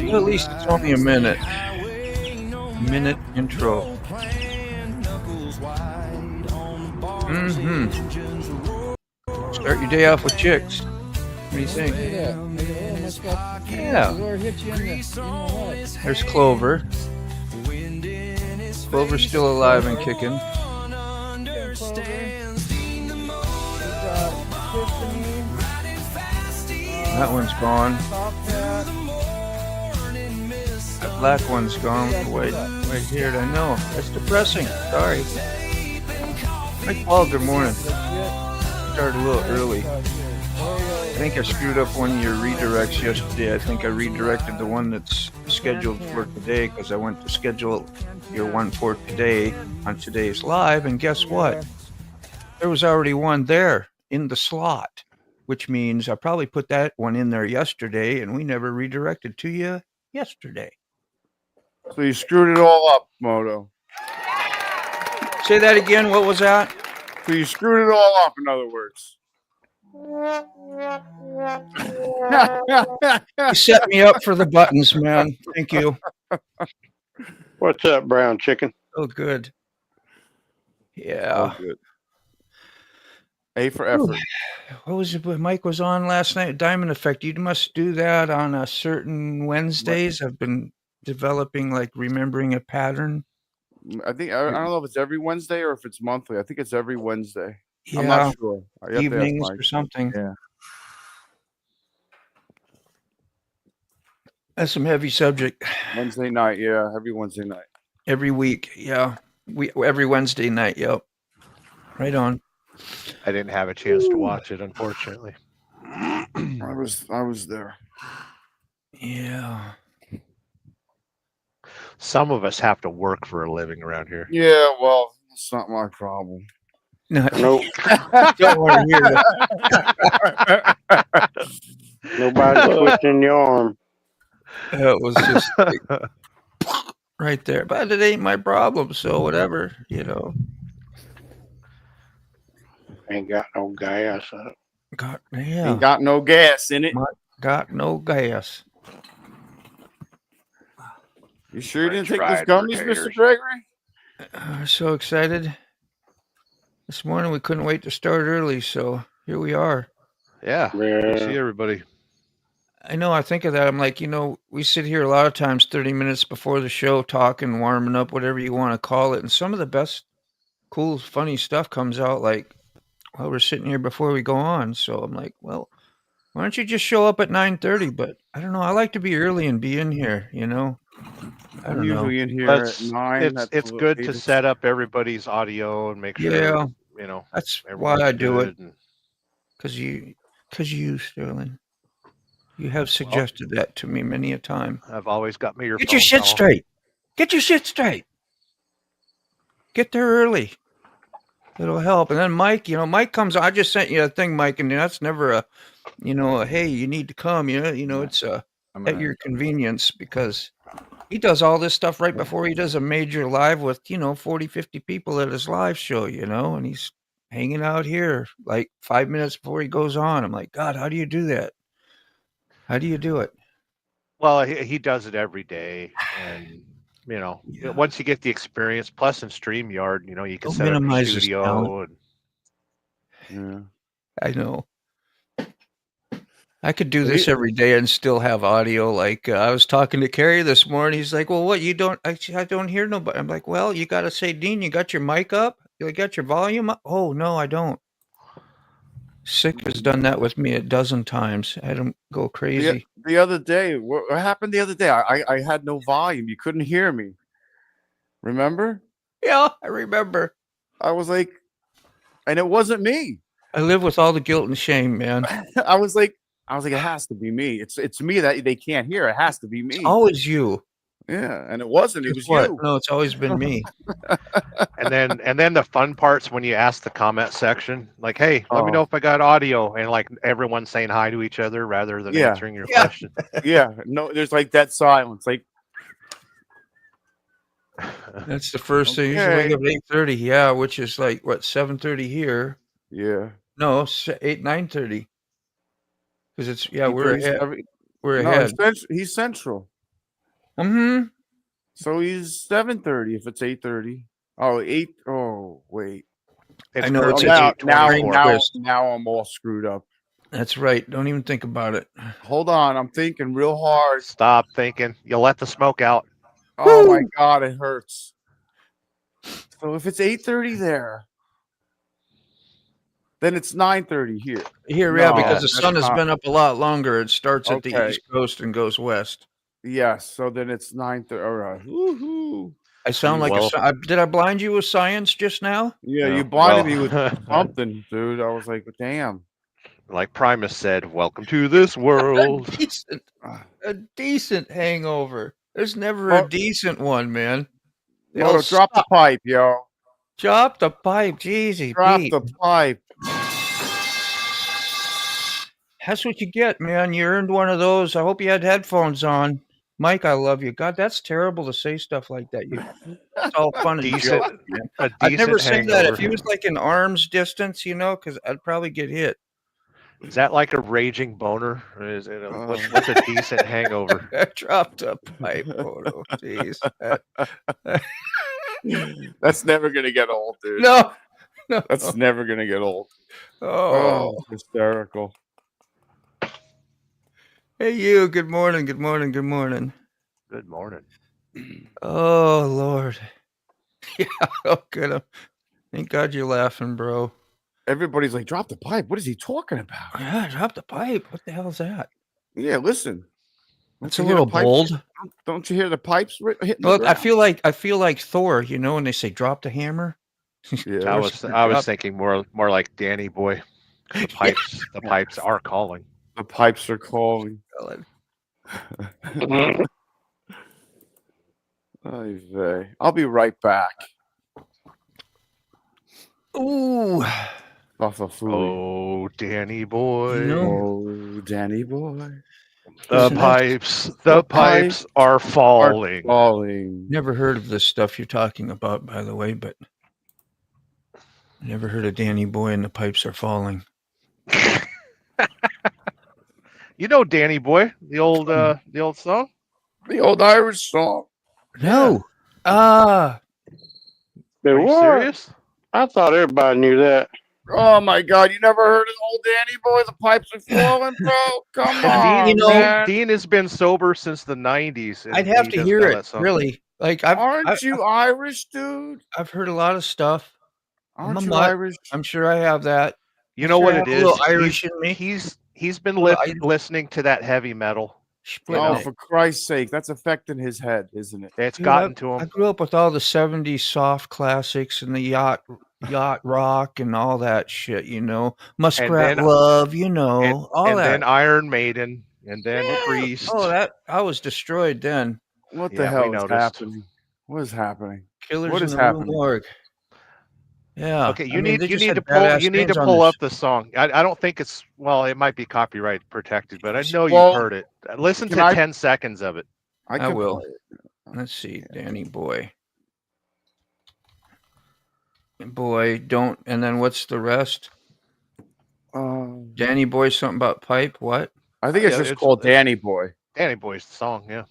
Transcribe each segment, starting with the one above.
Well, at least it's only a minute. Minute intro. Start your day off with chicks. What do you think? Yeah. There's Clover. Clover's still alive and kicking. That one's gone. That black one's gone. Wait here. I know. That's depressing. Sorry. Hi, Paul. Good morning. Started a little early. I think I screwed up one of your redirects yesterday. I think I redirected the one that's scheduled for today because I went to schedule your one for today on today's live, and guess what? There was already one there in the slot, which means I probably put that one in there yesterday, and we never redirected to you yesterday. So you screwed it all up, Moto. Say that again. What was that? So you screwed it all up, in other words. You set me up for the buttons, man. Thank you. What's up, brown chicken? Oh, good. Yeah. Oh, good. A for effort. What was it? Mike was on last night. Diamond Effect. You must do that on a certain Wednesdays. I've been developing, like, remembering a pattern. I don't know if it's every Wednesday or if it's monthly. I think it's every Wednesday. Yeah. I'm not sure. Evenings or something. Yeah. That's some heavy subject. Wednesday night, yeah. Every Wednesday night. Every week, yeah. Every Wednesday night, yep. Right on. I didn't have a chance to watch it, unfortunately. I was there. Yeah. Some of us have to work for a living around here. Yeah, well, it's not my problem. No, Nope. don't want to hear that. Nobody's twisting your arm. It was just like, right there. But it ain't my problem, so whatever, you know. Ain't got no gas. Ain't got no gas in it. Got no gas. You sure you didn't take those gummies, Mr. Gregory? So excited. This morning we couldn't wait to start early, so here we are. Yeah. Good to see everybody. I know, I think of that. I'm like, we sit here a lot of times 30 minutes before the show talking, warming up, whatever you want to call it. And some of the best, cool, funny stuff comes out like while we're sitting here before we go on. So I'm like, well, why don't you just show up at 9:30? But I don't know. I like to be early and be in here, I'm usually in here at 9. It's good to set up everybody's audio and make sure, that's why I do it. Because you, Sterling. You have suggested that to me many a time. I've always got me your Get your shit straight. Get your shit straight. Get there early. It'll help. And then Mike, Mike comes on. I just sent you a thing, Mike, and that's never a hey, you need to come. It's at your convenience because he does all this stuff right before he does a major live with, 40, 50 people at his live show, and he's hanging out here like 5 minutes before he goes on. I'm like, God, how do you do that? How do you do it? Well, he does it every day, and once you get the experience, plus in StreamYard, you can set up a studio. I know. I could do this every day and still have audio. Like I was talking to Kerry this morning. He's like, "Well, what you don't? I don't hear nobody." I'm like, "Well, you got to say, Dean, you got your mic up? You got your volume up?" Oh no, I don't. Sick has done that with me a dozen times. I don't go crazy. The other day, what happened the other day? I had no volume. You couldn't hear me. Remember? Yeah, I remember. I was like, and it wasn't me. I live with all the guilt and shame, man. I was like, it has to be me. It's me that they can't hear. It has to be me. It's always you. Yeah, and it wasn't. It was what? you. No, it's always been me. And then the fun part's when you ask the comment section, like, "Hey, let me know if I got audio," and like everyone's saying hi to each other rather than answering your question. Yeah, no, there's like that silence. Like that's the first thing. Usually wake up at 8:30. Yeah, which is like what 7:30 here. Yeah. No, 9:30. Because it's we're ahead. We're no, ahead. He's central. Mm-hmm. So he's 7:30 if it's 8:30. Oh, 8. Oh, wait. It's I know, Oh, it's currently a now, 8:24. now I'm all screwed up. That's right. Don't even think about it. Hold on. I'm thinking real hard. Stop thinking. You'll let the smoke out. Oh, my Woo! God. It hurts. So if it's 8:30 there, then it's 9:30 here. Here, No, yeah, because the that's sun has not- been up a lot longer. It starts at the Okay. East Coast and goes west. Yes. So then it's 9:30. All right. Woohoo. I sound like Well- did I blind you with science just now? Yeah, No. you blinded me Well- with something, dude. I was like, damn. Like Primus said, "Welcome to this world." A decent hangover. There's never Oh. a decent one, man. They all Yo, drop the suck. pipe, yo. Drop the pipe, Jeezy Drop Pete. the pipe. That's what you get, man. You earned one of those. I hope you had headphones on. Mike, I love you. God, that's terrible to say stuff like that. It's all fun and Decent- joke, man. A I'd never decent say that if hangover. he was like in arm's distance, because I'd probably get hit. Is that like a raging boner? Or is it what's a decent hangover? I dropped a pipe photo. Jeez. That's never gonna get old, dude. No. That's never gonna get old. Oh. Hysterical. Hey, you. Good morning. Good morning. Good morning. Good morning. Oh, Lord. Yeah. Oh, good. Thank God you're laughing, bro. Everybody's like, drop the pipe. What is he talking about? Yeah, drop the pipe. What the hell is that? Yeah, listen. That's Don't a you hear the little pipes- bold. Don't you hear the pipes hitting the Well, I ground? feel like Thor, when they say drop the hammer. Yeah. I was thinking more like Danny Boy. The pipes are calling. The pipes are calling. Oy vey. I'll be right back. Ooh. Buffalo. Oh, Danny Boy. Oh, Danny boy. The Listen, the pipes are falling. Falling. Never heard of this stuff you're talking about, by the way, but never heard of Danny Boy and the pipes are falling. You know Danny Boy, the old song? The old Irish song. No. Are you What? serious? I thought everybody knew that. Oh my God! You never heard of old Danny boy? The pipes are falling, bro. Come on, man. Dean has been sober since the 90s. and I'd have he to doesn't hear know it, that song. really. Like Aren't you Irish, dude? I've heard a lot of stuff. Aren't I'm a you mutt. Irish? I'm sure I have that. You I'm know sure what I it have a is? little Irish in me. He's been Well, listening to that heavy metal. Splitting Oh, it. for Christ's sake, that's affecting his head, isn't it? It's Dude, gotten to I him. grew up with all the 70s soft classics and the yacht rock and all that shit, Muskrat then- Love, all And that. then Iron Maiden, and then Priest. Oh, that I was destroyed then. What Yeah, the we hell is noticed. happening? What is happening? Killers What in is the Rue happening? Morgue. Yeah. Okay, I you mean, need they you just need had to badass bands on pull this. up the song. I don't think it's it might be copyright protected, but I know Well, you've heard it. Listen can to I- 10 seconds of it. I can will. play it. Let's see, Danny Boy. Boy, don't. And then what's the rest? Danny Boy, something about pipe. What? I think it's Yeah, just called Danny Boy. Danny Boy's the song, yeah.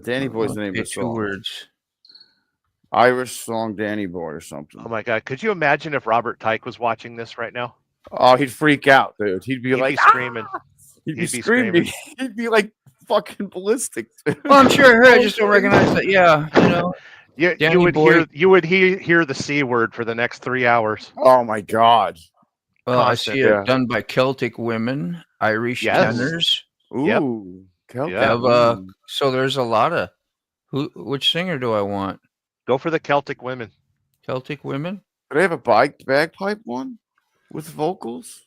Danny Boy's the name Okay, of the 2 song. words. Irish song, Danny Boy or something. Oh my God, could you imagine if Robert Tyke was watching this right now? Oh, he'd freak out, dude. He'd be He'd like be screaming. He'd be He'd be screaming. He'd be like fucking ballistic. Well, I'm sure I heard. I just don't recognize that. Yeah, You Danny would Boy. hear the C word for the next 3 hours. Oh my God. Well, Constant. I see it Yeah. done by Celtic women, Irish Yes. tenors. Yep. Ooh. Celtic. Yeah. Have so there's a lot of which singer do I want? Go for the Celtic women. Celtic women? Do they have a bagpipe one with vocals?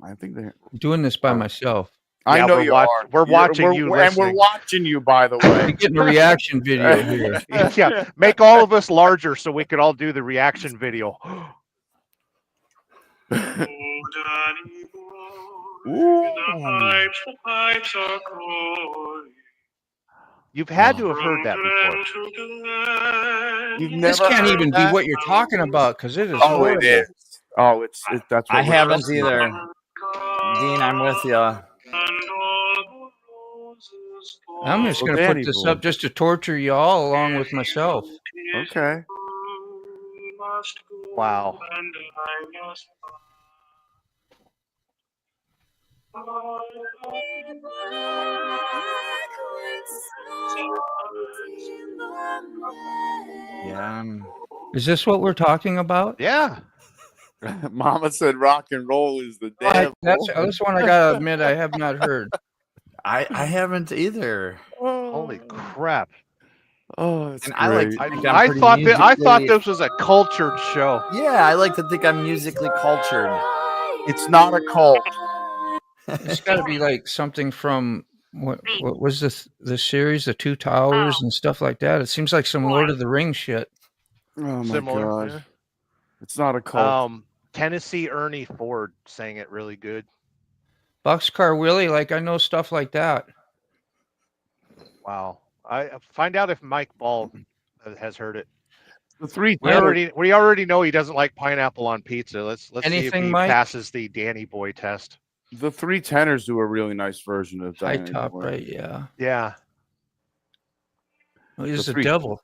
I think they're. I'm doing this by myself. I Yeah, know we're you watch- are. we're watching you and we're listening. watching you, by the You're way. getting a reaction video here. Yeah, make all of us larger so we could all do the reaction video. The pipes are calling. You've had to have heard that before. You've This never can't heard even be that? what you're talking about because it is Oh, horrible. it is. Oh, it's that's. What I we're haven't talking either. about. Dean, I'm with you. I'm just Well, gonna put Danny this boy. up just to torture y'all along with myself. Okay. Wow. Yeah. Is this what we're talking about? Yeah. Mama said rock and roll is the devil. That's one I gotta admit I have not heard. I haven't either. Holy crap. Oh, it's And great. I like to think I'm I pretty thought musically. this was a cultured show. Yeah, I like to think I'm musically cultured. It's not a cult. It's got to be like something from what was the series, the Two Towers and stuff like that. It seems like some Lord of the Rings shit. Oh my Similar. god. Yeah. It's not a cult. Tennessee Ernie Ford sang it really good. Boxcar Willie, like I know stuff like that. Wow. I find out if Mike Ball has heard it. The three We already know he doesn't like pineapple on pizza. Let's see if Anything, he Mike? passes the Danny Boy test. The Three Tenors do a really nice version of High Danny top, Boy. right? Yeah. Yeah. Well, he's The the three- devil,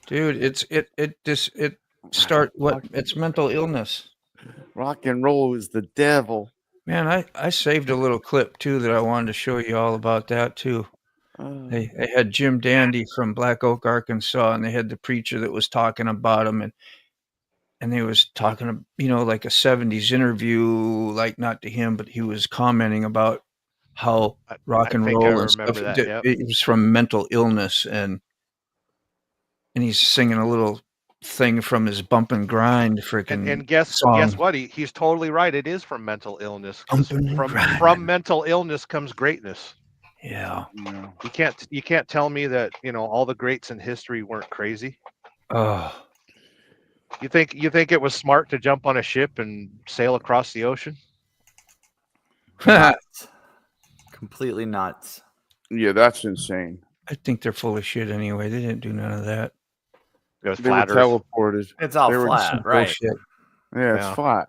dude. It's mental illness. Rock and roll is the devil. Man, I saved a little clip too that I wanted to show you all about that too. They had Jim Dandy from Black Oak, Arkansas, and they had the preacher that was talking about him, and they was talking, like a 70s interview, like not to him, but he was commenting about how rock and roll and stuff. It was from mental illness, and he's singing a little thing from his Bump and Grind freaking And guess what? He's totally right. It is from mental illness. From mental illness comes greatness. Yeah. You can't tell me that, all the greats in history weren't crazy. Oh. You think it was smart to jump on a ship and sail across the ocean? Nuts. Completely nuts. Yeah, that's insane. I think they're full of shit anyway. They didn't do none of that. It was They were teleported. It's all They were flat, right? Bullshit. Yeah, it's flat.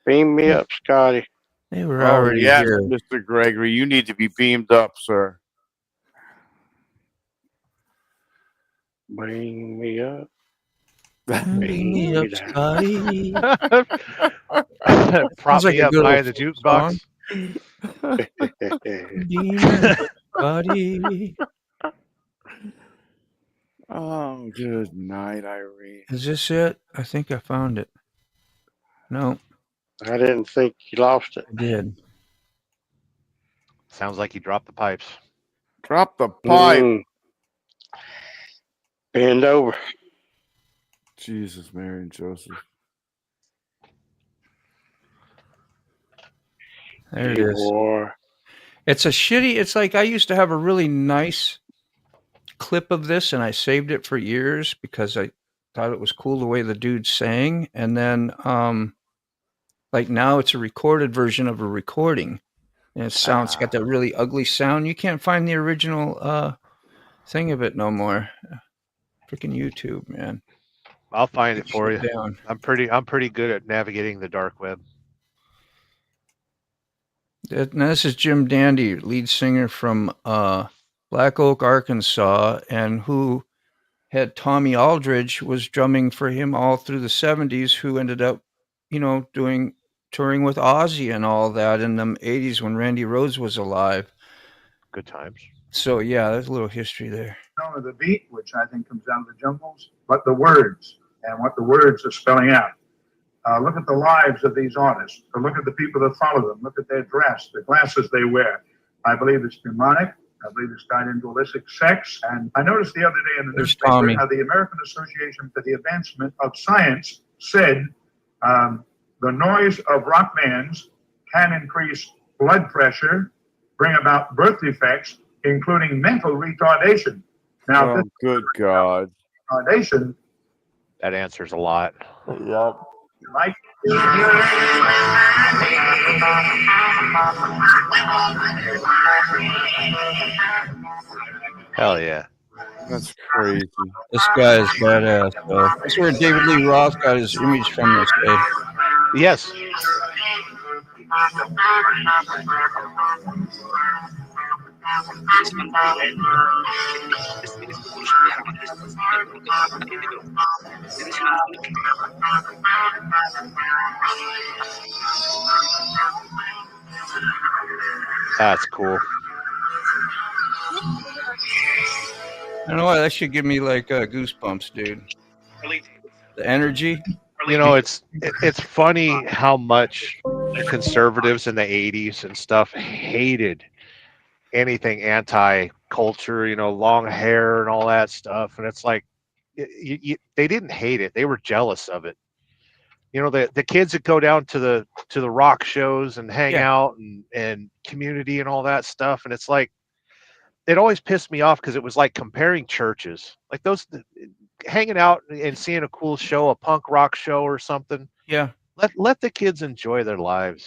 Beam me up, Scotty. They were already here. Mr. Gregory, you need to be beamed up, sir. Bring me up. Beam me up, Scotty. Prop me up by the jukebox. Beam me up, Scotty. Oh, good night, Irene. Is this it? I think I found it. No. I didn't think you lost it. I did. Sounds like you dropped the pipes. Drop the pipe. Bend over. Jesus, Mary and Joseph. There it is. It's like I used to have a really nice clip of this, and I saved it for years because I thought it was cool the way the dude sang. And then, like now it's a recorded version of a recording, and it's got that really ugly sound. You can't find the original thing of it no more. Freaking YouTube, man. I'll find it for you. Down. I'm pretty good at navigating the dark web. Now, this is Jim Dandy, lead singer from Black Oak, Arkansas, and who had Tommy Aldridge was drumming for him all through the 70s, who ended up, touring with Ozzy and all that in the 80s when Randy Rhoads was alive. Good times. So, yeah, there's a little history there. Of the beat, which I think comes down to the jungles, but the words and what the words are spelling out. Look at the lives of these artists. Or look at the people that follow them. Look at their dress, the glasses they wear. I believe it's demonic. I believe it's tied into illicit sex. And I noticed the other day in the newspaper how the American Association for the Advancement of Science said the noise of rock bands can increase blood pressure, bring about birth defects, including mental retardation. Now, good God. Retardation. That answers a lot. Yep. Like Hell yeah. That's crazy. This guy is badass, though. That's where David Lee Roth got his image from this day. Yes. That's cool. You know what? That should give me like goosebumps, dude. The energy. You know, it's funny how much the conservatives in the 80s and stuff hated anything anti-culture, you know, long hair and all that stuff. And it's like, they didn't hate it. They were jealous of it. You know, the kids that go down to the rock shows and hang Yeah. out and community and all that stuff. And it's like, it always pissed me off because it was like comparing churches, like those hanging out and seeing a cool show, a punk rock show or something. Yeah. Let the kids enjoy their lives.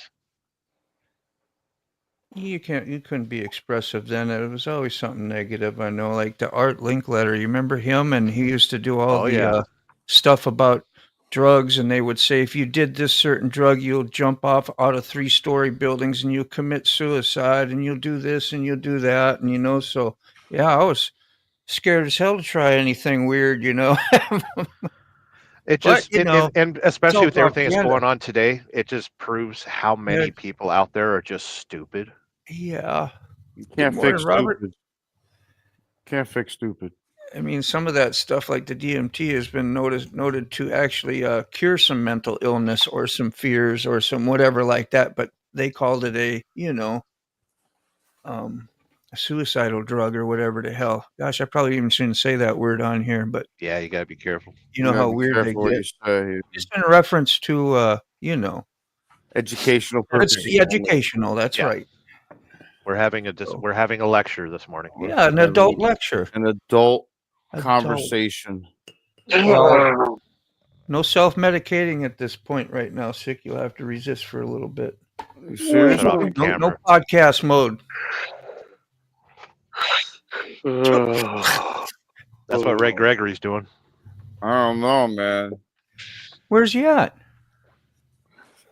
You couldn't be expressive then. It was always something negative. I know, like the Art Linkletter. You remember him? And he used to do all stuff about drugs. And they would say, if you did this certain drug, you'll jump off out of 3-story buildings and you'll commit suicide and you'll do this and you'll do that. And, you know, so yeah, I was scared as hell to try anything weird, you know. It But, just you know, and especially all with everything that's propaganda. going on today, it just proves how many people out there are just stupid. Yeah. You can't Good fix morning, Robert. stupid. Can't fix stupid. I mean, some of that stuff like the DMT has been noted to actually cure some mental illness or some fears or some whatever like that. But they called it a suicidal drug or whatever the hell. Gosh, I probably even shouldn't say that word on here, but Yeah, you gotta be careful. you know gotta how be weird they careful what get. you say. Just in reference to, you know, Educational it's purposes. educational. That's Yeah. right. We're having a lecture this morning. Yeah, an adult lecture. An adult Adult. conversation. Well, no self-medicating at this point right now, Sick. You'll have to resist for a little bit. You serious? Shut off the No camera. podcast mode. That's what Ray Gregory's doing. I don't know, man. Where's he at?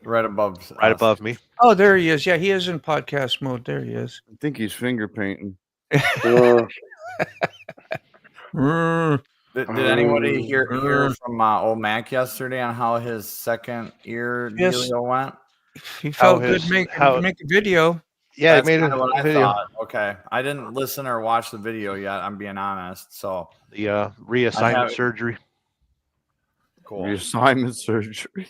Right above. Right us. above me. Oh, there he is. Yeah, he is in podcast mode. There he is. I think he's finger painting. Did anybody hear from old Mac yesterday on how his second ear Yes. dealio went? He felt good make a video. Yeah, That's he made kind of what a I video. thought. Okay, I didn't listen or watch the video yet. I'm being honest. So The reassignment surgery. Cool. Reassignment surgery.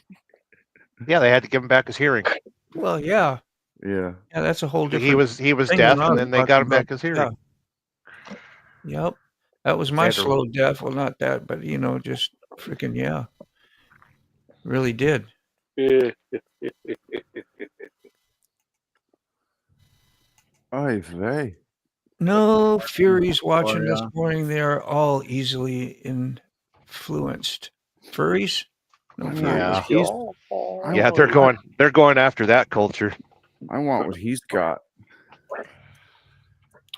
Yeah, they had to give him back his hearing. Well, yeah. Yeah. Yeah, that's a whole different. He was thing deaf, than I and was then they got talking him back about. his hearing. Yeah. Yep. That was my Had to- slow death. Well, not that, but you know, just freaking yeah. Really did. Oy vey. No Furies watching yeah. this morning. They are all easily influenced. Furries? No Yeah. furries. Yeah, they're going after that culture. I want what he's got.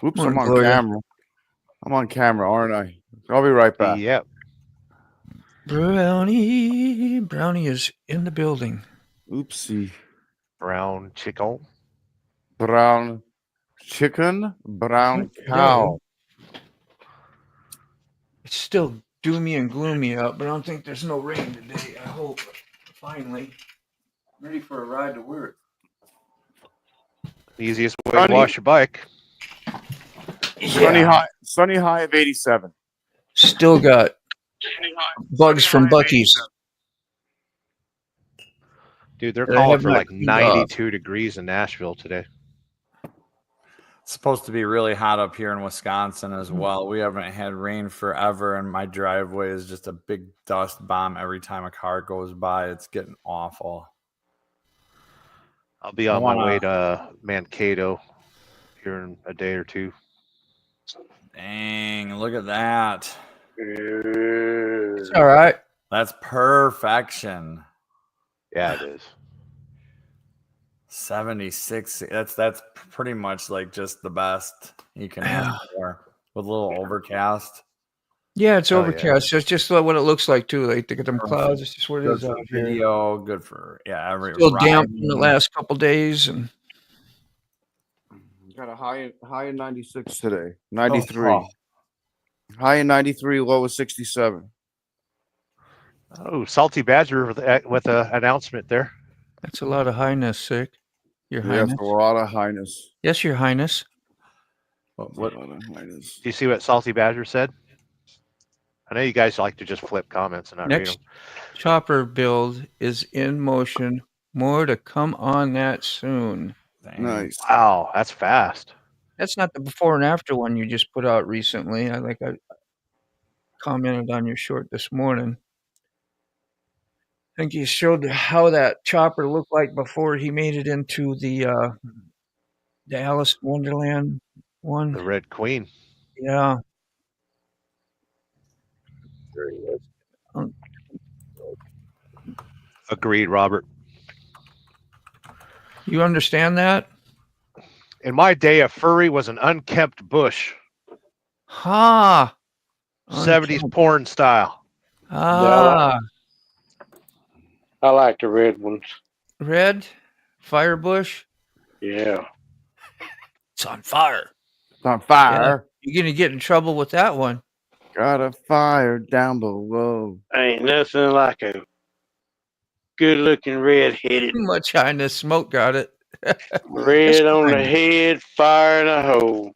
Oops, Morning, I'm on Gloria. camera. I'm on camera, aren't I? I'll be right back. Yeah. Brownie is in the building. Oopsie. Brown chicken. Brown chicken, brown cow. It's still doomy and gloomy out, but I don't think there's no rain today. I hope. Finally. Ready for a ride to work. Easiest way to wash your bike. Sunny high of 87. Still got bugs from Bucky's. Dude, they're I calling have for not like cleaned off. 92 degrees in Nashville today. It's supposed to be really hot up here in Wisconsin as well. We haven't had rain forever, and my driveway is just a big dust bomb every time a car goes by. It's getting awful. I'll be on my way to Mankato here in a day or two. Dang, look at that. It's all right. That's perfection. Yeah, it is. 76. That's pretty much like just the best you can ask for with a little overcast. Yeah, it's Oh, yeah. overcast. It's just what it looks like too. Like they get them clouds. It's just what it Good is for out here. video, good for every Still damp from the riding. last couple days, and Got a high in 96 today. 93. Oh. High in 93, low is 67. Oh, Salty Badger with an announcement there. that's a lot of highness, sick. Your Yes, highness. a lot of highness. Yes, your highness. What? A lot of highness. Do you see what Salty Badger said? I know you guys like to just flip comments and not read Next them. chopper build is in motion. More to come on that soon. Dang. Nice. Wow, that's fast. That's not the before and after one you just put out recently. I commented on your short this morning. I think you showed how that chopper looked like before he made it into the Alice in Wonderland one. The Red Queen. Yeah. There he is. Agreed, Robert. You understand that? In my day, a furry was an unkempt bush, Ha! 70s porn style. Ah, I like the red ones. red firebush. Yeah. It's on fire. It's on fire. You're gonna get in trouble with that one. Got a fire down below. Ain't nothing like a good-looking red-headed. Too much highness. Smoke got it. Red on the fine. head, fire in the hole.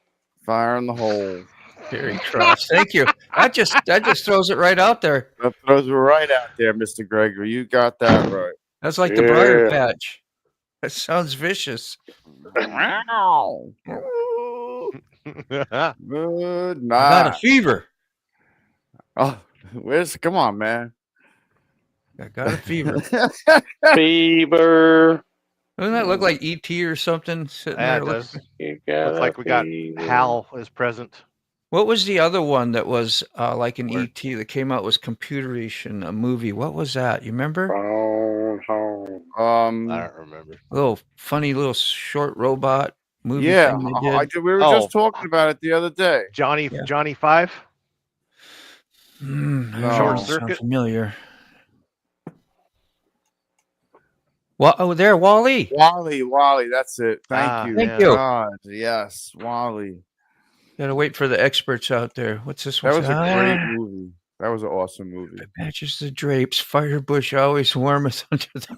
Fire in the hole. Very cross. Thank you. That just throws it right out there. That throws it right out there, Mr. Gregory. You got that right. That's like the briar Yeah. patch. That sounds vicious. Wow. Good I got a night. fever. Oh, come on, man. I got a fever. Fever. Doesn't that look like ET or something sitting Yeah, there? it does. You got Looks like we got Hal is present. What was the other one that was like an Where? ET that came out was computerish in a movie? What was that? You remember? home. I don't remember. Little funny little short robot movie Yeah, thing they did. we were just talking about it the other day. Johnny Yeah. Johnny Five. I No. don't know, Short sound circuit? familiar. Well, oh, there, Wally. Wally, that's it. Thank you. Thank you. God, yes, Wally. Gotta wait for the experts out there. What's this one? That was a great movie. That was an awesome movie. Patches the drapes. Firebush always warmeth under the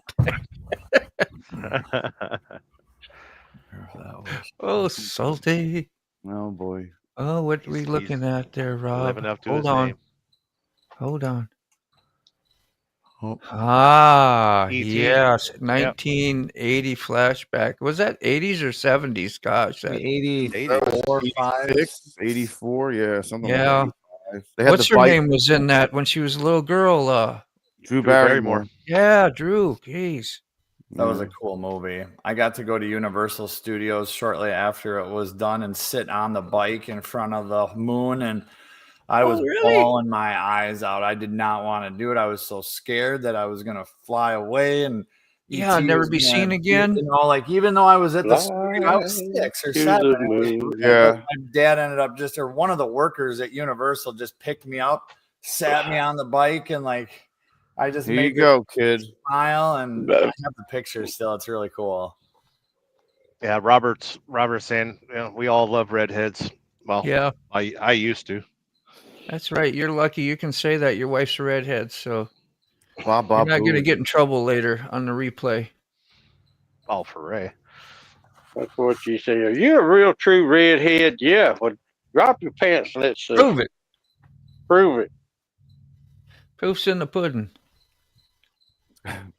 Oh, salty. Oh boy. Oh, what are we He's- looking at there, Rob? Living up to Hold his on. name. Hold on. Oh. Ah, E.T.. yes. 1980 flashback. Was that 80s or 70s? Gosh, that, 84, 5. 84, yeah, something yeah. like that. They had What's the her bike, name was in that when she was a little girl? Drew Barrymore. Yeah, Drew. Jeez. That was a cool movie. I got to go to Universal Studios shortly after it was done and sit on the bike in front of the moon, and I was really? bawling my eyes out. I did not want to do it. I was so scared that I was gonna fly away and Yeah, ET never was be gonna seen again. You know, like even though I was at the screen, I was Fly 6 or to 7. the It was moon. brutal. Yeah. My dad ended up or one of the workers at Universal just picked me up, sat me on the bike, and like I just Here you made go, kid. smile, and I have the picture still. It's really cool. Yeah, Robert's saying, we all love redheads. Well, Yeah, I used to. that's right. You're lucky you can say that. Your wife's a redhead, so Bob, you're not going to Bowie. get in trouble later on the replay. Oh, for Ray. That's what you say. Are you a real true redhead? Yeah. Well, drop your pants and let's see. Prove it. Prove it. Proof's in the pudding.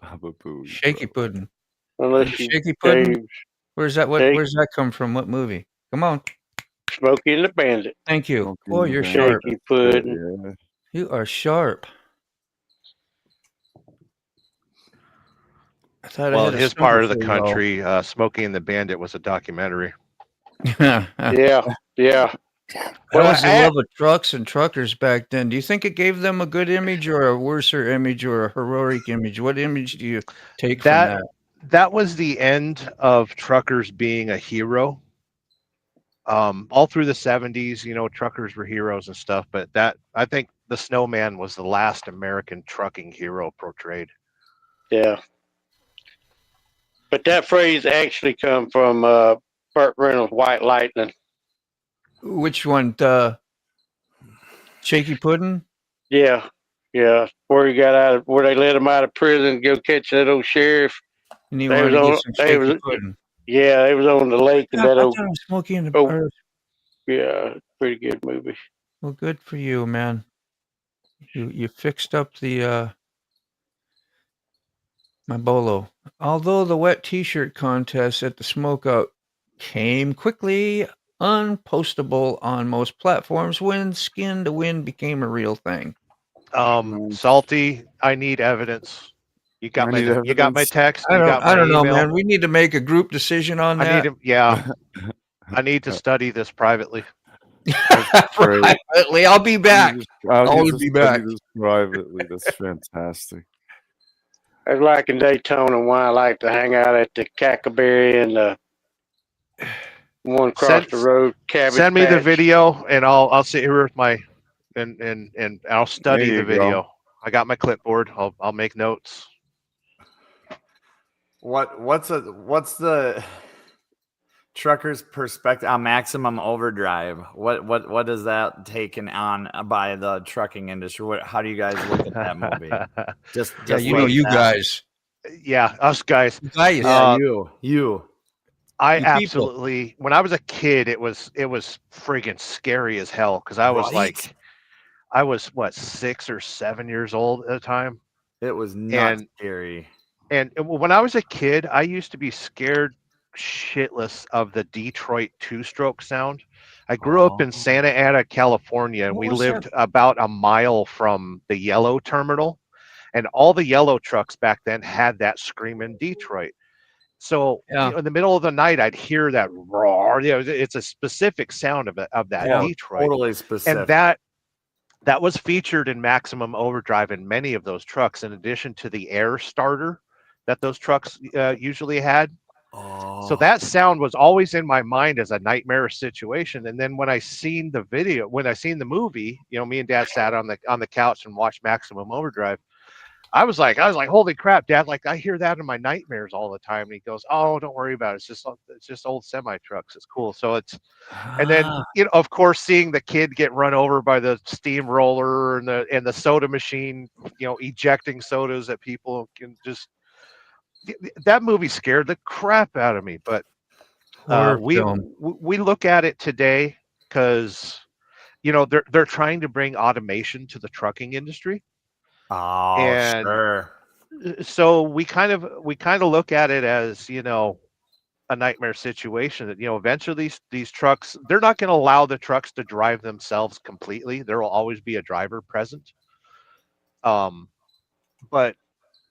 Baba Booey. Shaky pudding. Unless you Shaky pudding. shave Where's that? Shake. Where's that come from? What movie? Come on. Smokey and the Bandit. Thank you. Smokey Boy, and the you're Bandit. sharp. Shaky pudding. Yeah. You are sharp. I thought I Well, had in a his part of the sympathy, though. country, Smokey and the Bandit was a documentary. that Yeah. Yeah. Well, was the I- love of trucks and truckers back then. Do you think it gave them a good image or a worser image or a heroic image? What image do you take from that? That was the end of truckers being a hero. All through the 70s, truckers were heroes and stuff. But I think the snowman was the last American trucking hero portrayed. Yeah. But that phrase actually come from Burt Reynolds' White Lightning. Which one? Shaky Pudding? Yeah. Yeah. Where he got out of where they let him out of prison and go catch that old sheriff. And he They wanted was to get on some they Shaky was Pudding. yeah, they was on the lake and I that thought old it was Smokey and the oh or- yeah, pretty good movie. Well, good for you, man. You fixed up the my bolo. Although the wet T-shirt contest at the Smokeout came quickly unpostable on most platforms when Skin to Win became a real thing. Salty, I need evidence. You got I my need you got my evidence. text. I You got my don't know, email. man. We need to make a group decision on I need that. to, yeah. I need to study this privately. Great. Privately, I'll be back. I'll I'll need to be study back. this privately. That's fantastic. I was like in Daytona when I like to hang out at the Cackleberry and the one across the road, Cabbage Send me the Patch. video, and I'll sit here with my and I'll study There the you go. video. I got my clipboard. I'll make notes. What's the trucker's perspective on maximum overdrive? What is that taken on by the trucking industry? How do you guys look at that movie? Just Yeah, you know, like you that. guys. Yeah, us guys. Guys. Yeah, Uh, you. I You people. absolutely. When I was a kid, it was friggin' scary as hell because I was Right? I was what 6 or 7 years old at the time, It was not and scary. when I was a kid, I used to be scared shitless of the Detroit two-stroke sound. I grew up in Oh. Santa Ana, California, and What we was lived that? about a mile from the Yellow terminal, and all the Yellow trucks back then had that screaming Detroit. So, Yeah. in the middle of the night, I'd hear that roar. It's a specific sound of that Oh, Detroit, totally and specific. that was featured in Maximum Overdrive in many of those trucks, in addition to the air starter that those trucks usually had. So Oh. that sound was always in my mind as a nightmarish situation. And then when I seen the movie, me and Dad sat on the couch and watched Maximum Overdrive. I was like, holy crap, Dad! Like I hear that in my nightmares all the time. And he goes, "Oh, don't worry about it. It's just old semi trucks. It's cool." So and then Ah, of course, seeing the kid get run over by the steamroller and the soda machine, ejecting sodas at people, can just that movie scared the crap out of me. But horror we film. we look at it today because they're trying to bring automation to the trucking industry, Oh, and sure. so we kind of look at it as a nightmare situation that eventually these trucks, they're not going to allow the trucks to drive themselves completely. There will always be a driver present, but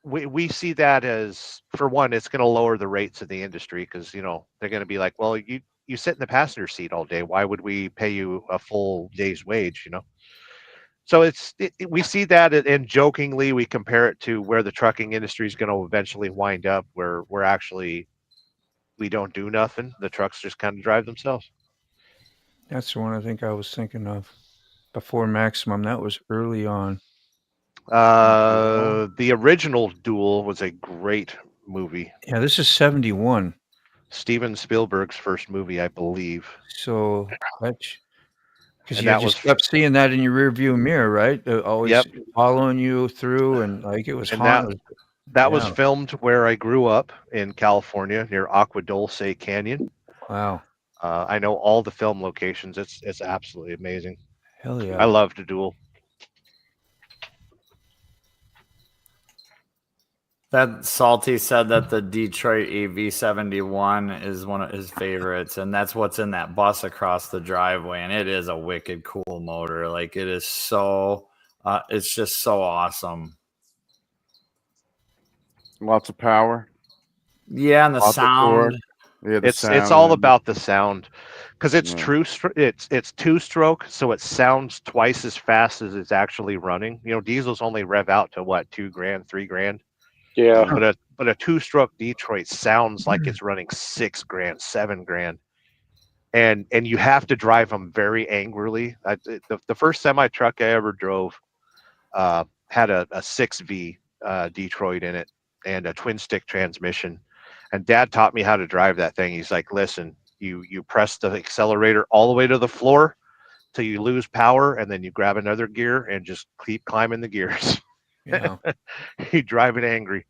we see that as, for one, it's going to lower the rates of the industry because they're going to be like, well, you sit in the passenger seat all day, why would we pay you a full day's wage? So we see that, and jokingly we compare it to where the trucking industry is going to eventually wind up, where we're actually, we don't do nothing. The trucks just kind of drive themselves. That's the one I think I was thinking of. Before Maximum. That was early on. The original Duel was a great movie. Yeah, this is 71. Steven Spielberg's first movie, I believe. So that's because And you that just was kept seeing that in your rear view mirror, right? Always Yep. following you through, and like it was And haunting. that was Yeah. filmed where I grew up in California near Agua Dulce Canyon. Wow. I know all the film locations. It's absolutely amazing. Hell I yeah. love to Duel. That Salty said that the Detroit AV71 is one of his favorites, and that's what's in that bus across the driveway. And it is a wicked cool motor. Like it is so, it's just so awesome. Lots of power. Yeah, and the Lots of torque. sound. Yeah, the It's sound all and- about the sound, because it's Yeah. it's two stroke, so it sounds twice as fast as it's actually running. Diesels only rev out to what, $2,000, $3,000. Yeah. But a two stroke Detroit sounds like it's running $6,000, $7,000, and you have to drive them very angrily. The first semi truck I ever drove, had a 6V Detroit in it and a twin stick transmission. And Dad taught me how to drive that thing. He's like, listen, you press the accelerator all the way to the floor till you lose power, and then you grab another gear and just keep climbing the gears. Yeah. You drive it angry.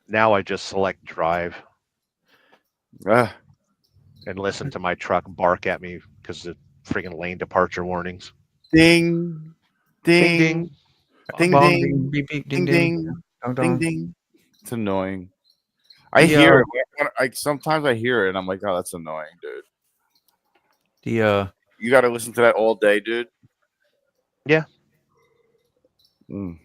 Now I just select drive Ah, and listen to my truck bark at me because of freaking lane departure warnings. ding, Ding, ding, ding, Bong, ding, ding, beep, beep, ding, ding, ding, ding, ding, dong, ding. It's annoying. I The, hear it. Sometimes I hear it and I'm like, oh, that's annoying, dude. The You got to listen to that all day, dude. Yeah. Mm.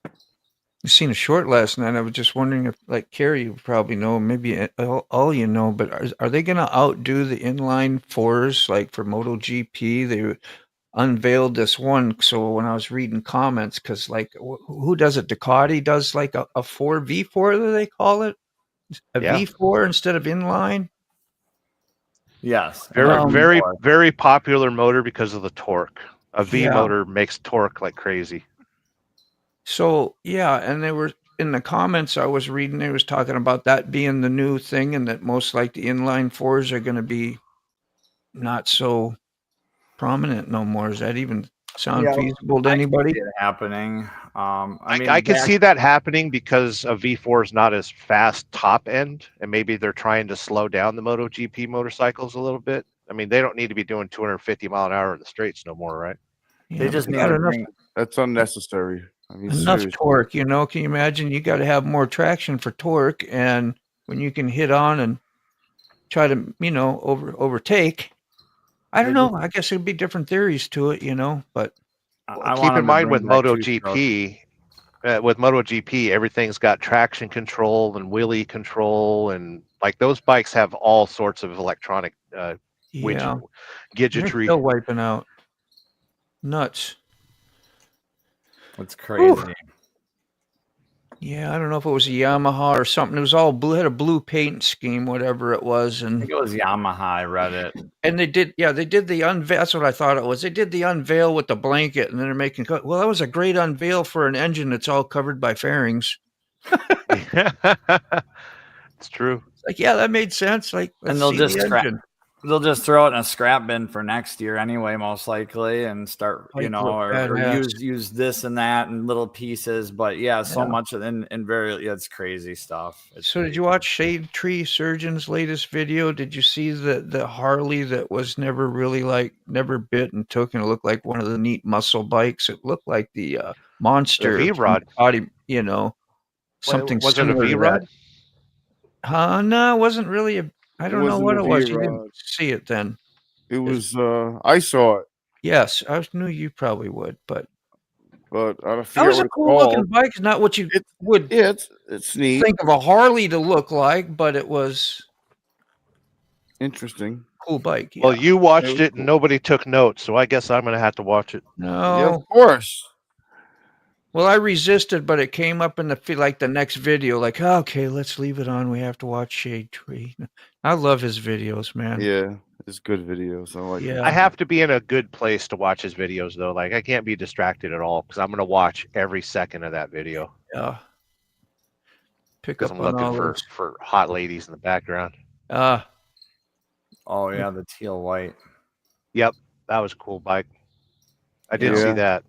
I seen a short last night. I was just wondering if, like Carrie, you probably know, maybe all you know, but are they going to outdo the inline fours like for MotoGP? They unveiled this one. So when I was reading comments, because like who does it? Ducati does like a 4v4 that they call it, a Yeah. V4 instead of inline. Yes. Very, Um, very, very popular motor because of the torque. A V Yeah. motor makes torque like crazy. So yeah, and they were in the comments I was reading. They was talking about that being the new thing, and that most like the inline fours are going to be not so prominent no more. Does that even sound Yeah, feasible to I can anybody? see it happening. I mean, I can back- see that happening because a V4 is not as fast top end, and maybe they're trying to slow down the MotoGP motorcycles a little bit. I mean, they don't need to be doing 250 mile an hour in the straights no more, right? Yeah, they but just they need got to enough bring. That's unnecessary. I mean, enough seriously. torque. You know, can you imagine? You got to have more traction for torque, and when you can hit on and try to overtake. I don't They know. I guess it'd be different theories to it, but I Keep want in them to mind bring with back two-stroke. MotoGP, everything's got traction control and wheelie control, and like those bikes have all sorts of electronic yeah, they're gadgetry. still wiping out. Nuts. It's crazy. Yeah, I don't know if it was a Yamaha or something. It was all blue, had a blue paint scheme, whatever it was, I and think it was Yamaha. I read it. they did the unveil. That's what I thought it was. They did the unveil with the blanket, and then they're making. Well, that was a great unveil for an engine that's all covered by fairings. It's true. Like, yeah, that made sense. Like, let's And they'll see just the scrap. engine. They'll just throw it in a scrap bin for next year anyway, most likely, and start, Bike look or badass. use this and that and little pieces. But yeah, so Yeah. much and very, it's crazy stuff. It's So did you watch Shade Tree Surgeon's latest video? Did you see the Harley that was never really never bit and took, and it looked like one of the neat muscle bikes? It looked like the Monster The V-Rod. body, something Was it a similar to V-Rod? that. No, it wasn't really I don't know wasn't what a it was. You V-Rod. didn't see it then. It was. I saw it, Yes, I knew you probably would, but but I don't that forget was what a it's cool looking called. bike. It's not what you would Yeah, it's neat, think of a Harley to look like, but it was interesting. a cool bike. Yeah. Well, you watched was it cool. and nobody took notes, so I guess I'm going to have to watch it. No. Yeah, of course. Well, I resisted, but it came up in the next video. Like, okay, let's leave it on. We have to watch Shade Tree. I love his videos, man. Yeah, it's good videos. I like. Yeah. them. I have to be in a good place to watch his videos, though. Like, I can't be distracted at all because I'm going to watch every second of that video Yeah. Pick because up I'm on looking all for, those. for hot ladies in the background. Oh yeah, the teal white. Yep, that was a cool bike. I did Yeah. see that.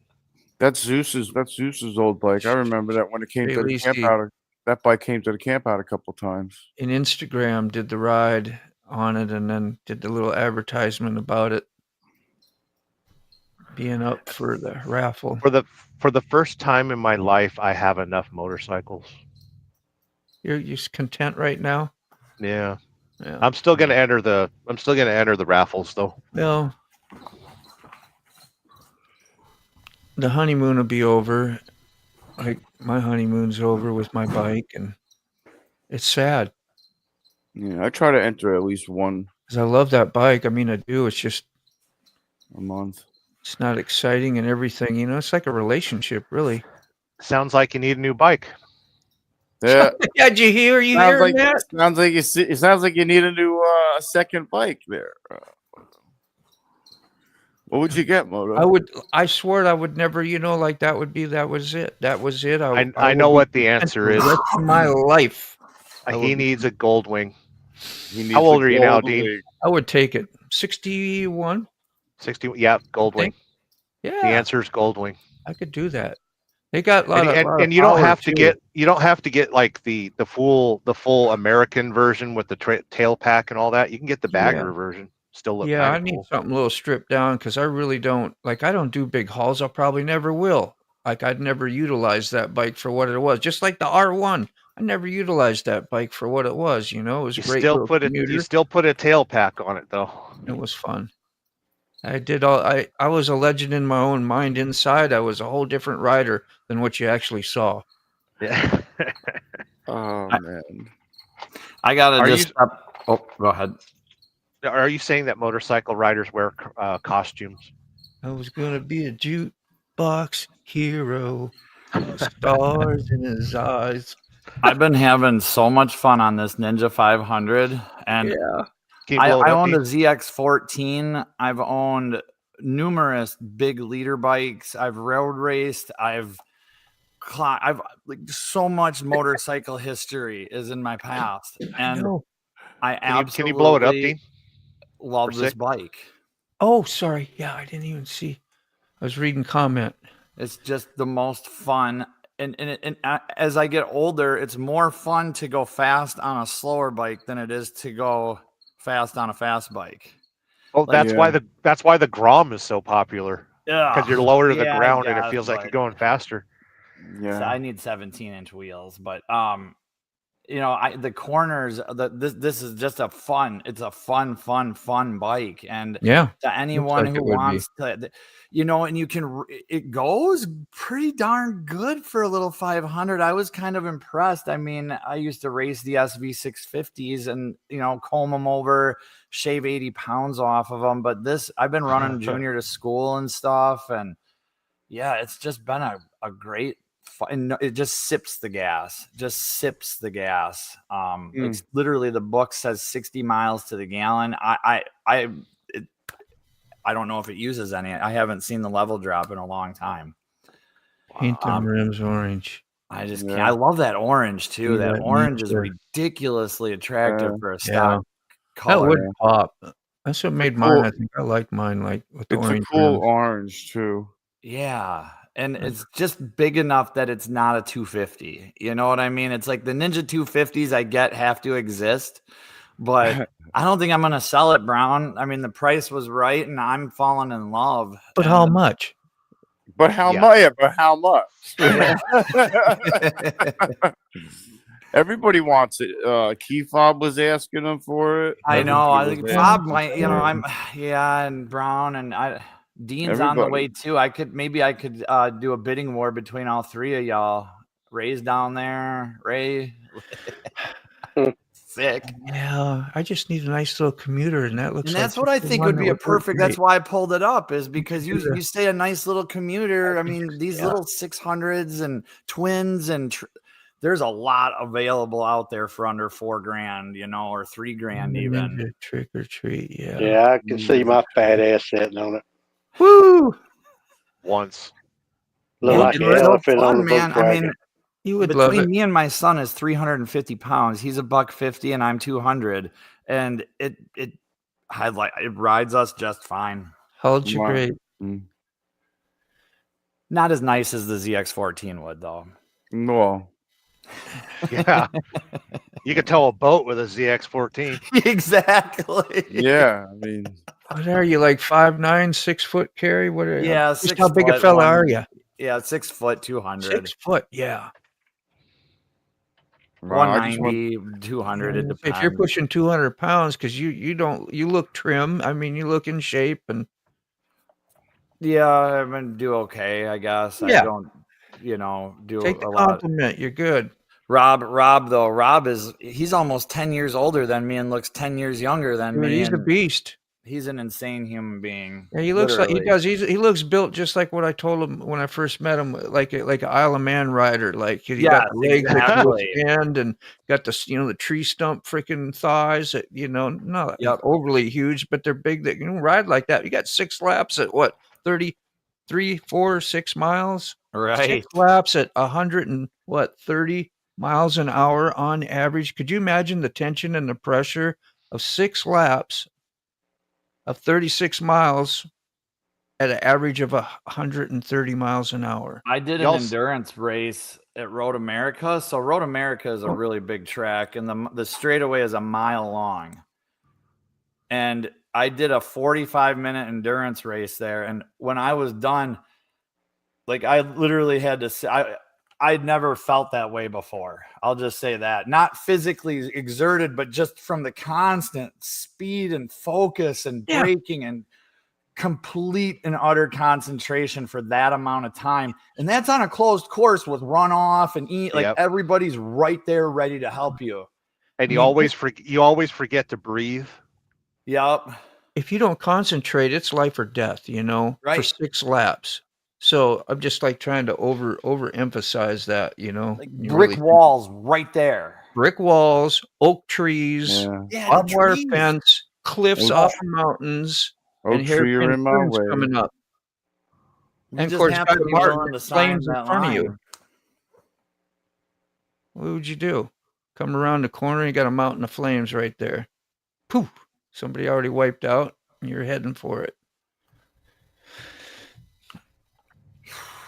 That's Zeus's old bike. I remember that when it came Hey, to the camp Lacey. out. That bike came to the camp out a couple times. In Instagram did the ride on it and then did the little advertisement about it being up for the raffle. For the first time in my life, I have enough motorcycles. You're content right now? Yeah, Yeah. I'm still going to enter the raffles though. Well, the honeymoon will be over. Like my honeymoon's over with my bike, and it's sad Yeah, I try to enter at least one because I love that bike. I mean, I do. It's just a month. it's not exciting and everything. It's like a relationship, really. Sounds like you need a new bike. Yeah, Yeah, did you hear? You sounds hearing like that? it sounds like you need a new second bike there. What would you get, Moto? I swear I would never, like that was it. That was it. I know what the answer is. The rest of my life. He needs a gold wing. He needs How old a are you now, gold Dean? wing. I would take it. 61? 60. Yeah, gold wing. Yeah. The answer is gold wing. I could do that. They got a lot of And you don't power, have to too. get like the full American version with the tail pack and all that. You can get the bagger version. Still look Yeah, I kinda need cool. something a little stripped down because I really don't I don't do big hauls. I probably never will. I'd never utilize that bike for what it was. Just like the R1, I never utilized that bike for what it was. It was a You great still little commuter. put a tail pack on it though. It was fun. I was a legend in my own mind. Inside, I was a whole different rider than what you actually saw. Yeah. Oh man. I gotta Oh, go ahead. Are you saying that motorcycle riders wear costumes? I was gonna be a jukebox hero, stars in his eyes. I've been having so much fun on this Ninja 500, and Yeah. Can you blow it I up, owned a Dean? ZX14. I've owned numerous big leader bikes. I've road raced. I've like so much motorcycle history is in my past, and I absolutely Can you blow it up, Dean? Love this bike. Oh, sorry. Yeah, I didn't even see. I was reading comment. It's just the most fun. And as I get older, it's more fun to go fast on a slower bike than it is to go fast on a fast bike. Oh, that's why the Grom is so popular. Because you're lower to the ground and it feels like you're going faster. Yeah. So I need 17-inch wheels, but the corners. This is just it's a fun bike, and Yeah, to anyone who wants to, and it goes pretty darn good for a little 500. I was kind of impressed. I mean, I used to race the SV650s and comb them over, shave 80 pounds off of them, but I've been running junior to school and stuff, and yeah, it's just been a great. And it just sips the gas. It's literally, the book says 60 miles to the gallon. I don't know if it uses any. I haven't seen the level drop in a long time. Paint them rims orange. I just can't. I love that orange too. That orange is ridiculously attractive for a stock color. That would pop. That's what made mine. I think I like mine with the orange. It's a cool orange too. Yeah. And it's just big enough that it's not a 250. You know what I mean? It's like the Ninja 250s I get have to exist, but I don't think I'm going to sell it, Brown. I mean, the price was right and I'm falling in love. But how much? But how much? But how much? Everybody wants it. Key Fob was asking them for it. I know. I think Fob might, and Brown and Dean's on the way too. I could do a bidding war between all three of y'all. Ray's down there. Ray. Sick. Yeah, I just need a nice little commuter, and that looks. And that's what I think would be a perfect. That's why I pulled it up, is because you say a nice little commuter. I mean, these little 600s and twins, and there's a lot available out there for under $4,000, or $3,000 even. Trick or treat, yeah. Yeah, I can see my fat ass sitting on it. Woo! Once. Look like an elephant on the man. book I mean, you would love it. Between me and my son is 350 pounds. He's $150 and I'm 200, and it rides us just fine. Holds you great. Not as nice as the ZX14 would, though. No. Yeah. You could tow a boat with a ZX14. Exactly. Yeah, I mean, what are you, like 5'9", 6 foot, Carrie? What are you? Yeah, just how big a fella are you? Yeah, 6 foot, 200. 6 foot, yeah. 190, 200. It depends. If you're pushing 200 pounds, because you look trim. I mean, you look in shape, and yeah, I'm gonna do okay, I guess. Yeah. I don't, do take the a lot. compliment. You're good. Rob, he's almost 10 years older than me and looks 10 years younger than me. He's a beast. He's an insane human being. Yeah, he looks like he literally. does. He looks built just like what I told him when I first met him, like an Isle of Man rider. Like he got Yes, the legs that can exactly. withstand, and got the tree stump freaking thighs that not Yep. overly huge, but they're big that can ride like that. You got 6 laps at what 33, 4, 6 miles. Right. 6 laps at 30 miles an hour on average. Could you imagine the tension and the pressure of 6 laps of 36 miles at an average of 130 miles an hour? I did an endurance race at Road America. So Road America is a really big track, and the straightaway is a mile long. And I did a 45-minute endurance race there. And when I was done, like I literally had to say, I'd never felt that way before. I'll just say that. Not physically exerted, but just from the constant speed and focus and braking and complete and utter concentration for that amount of time. And that's on a closed course with runoff and everybody's right there ready to help you. And you always forget to breathe. Yep. If you don't concentrate, it's life or death, for Right. 6 laps. So I'm just like trying to overemphasize that, Like brick walls right there. Brick walls, oak trees, barbed wire fence, cliffs off the mountains, and hairpin turns coming up. And of course, got the Martin flames in front of you. What would you do? Come around the corner, you got a mountain of flames right there. Poof! Somebody already wiped out, and you're heading for it.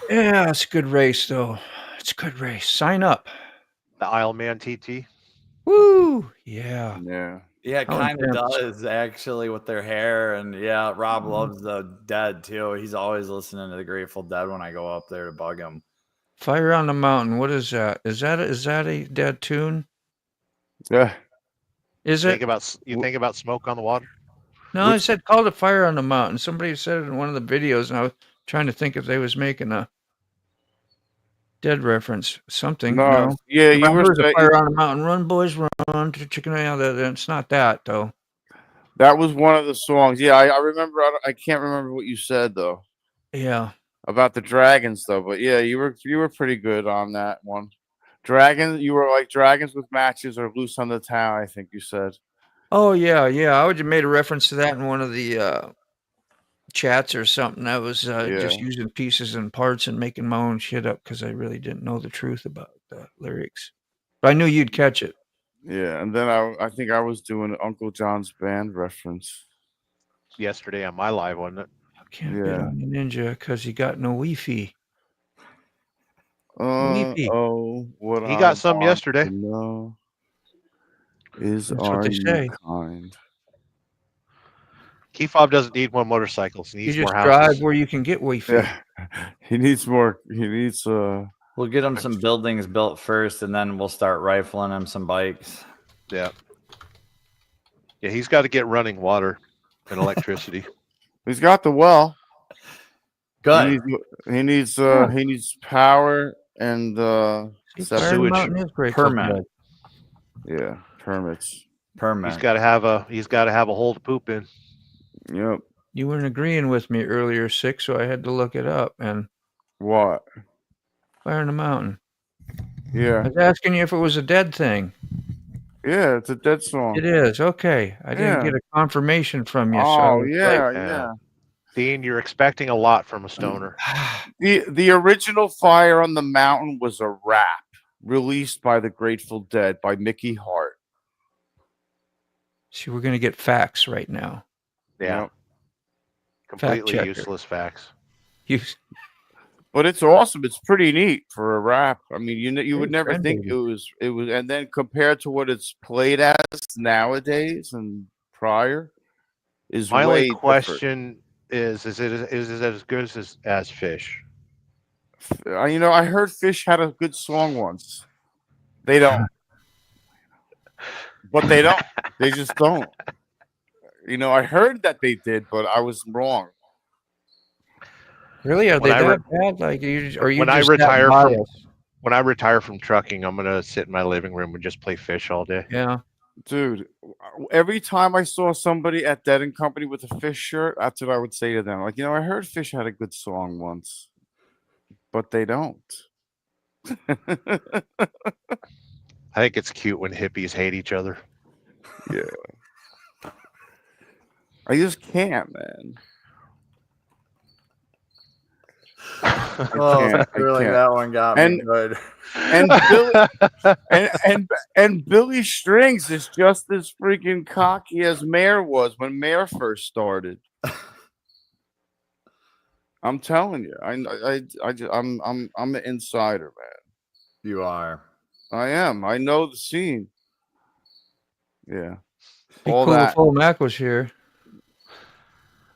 Yeah, it's a good race, though. It's a good race. Sign up. The Isle Man TT. Woo! Yeah. Yeah. Yeah, it kind of does actually with their hair. And yeah, Rob loves the Dead too. He's always listening to the Grateful Dead when I go up there to bug him. Fire on the Mountain. What is that? Is that a Dead tune? Yeah. Is it? You think about Smoke on the Water? No, I said called it Fire on the Mountain. Somebody said it in one of the videos, and I was trying to think if they was making a Dead reference. Something. No. Yeah, you were saying Fire on the Mountain. Run, boys, run to chicken out. It's not that though. That was one of the songs. Yeah, I remember. I can't remember what you said though. Yeah. About the dragons though, but yeah, you were pretty good on that one. Dragons, you were like dragons with matches or loose on the town, I think you said. Oh yeah. I would have made a reference to that in one of the chats or something. I was just using pieces and parts and making my own shit up because I really didn't know the truth about the lyrics. But I knew you'd catch it. Yeah, and then I think I was doing Uncle John's band reference yesterday on my live, wasn't it? I can't bet on the Ninja because he got no Wi-Fi. What he got some yesterday. No, is that's are what they you say. kind? CAWFFE doesn't need more motorcycles. He needs you just more houses. drive where you can get Wi-Fi. Yeah. He needs more. He needs We'll get him some buildings built first, and then we'll start rifling him some bikes. Yeah. Yeah, he's got to get running water and electricity. He's got the well. Good. He needs power and sewage permit. Yeah, permits. Permit. He's got to have a hole to poop in. Yep. You weren't agreeing with me earlier, Sick, so I had to look it up. And what? Fire in the Mountain. Yeah. I was asking you if it was a Dead thing. Yeah, it's a Dead song. It is. Okay. I didn't get a confirmation from you. Oh, so yeah. Dean, you're expecting a lot from a stoner. The original Fire on the Mountain was a rap released by the Grateful Dead by Mickey Hart. See, we're going to get facts right now. Yeah. Yep. Completely useless facts. But it's awesome. It's pretty neat for a rap. I mean, you would never think it was, and then compared to what it's played as nowadays and prior, is my way only question is it as good as Fish? I heard Fish had a good song once. They don't, but they don't. They just don't. I heard that they did, but I was wrong. Really? Are they that bad? Like, when I retire from trucking, I'm gonna sit in my living room and just play Fish all day. Yeah. Dude, every time I saw somebody at Dead and Company with a Fish shirt, that's what I would say to them. Like, I heard Fish had a good song once, but they don't. I think it's cute when hippies hate each other. Yeah. I just can't, man. Oh, can't. I really? can't. That one got me good. And Billy and Billy Strings is just as freaking cocky as Mayor was when Mayor first started. I'm telling you, I'm an insider, man. You are. I am. I know the scene. Yeah. Be All cool that. if old Mac was here.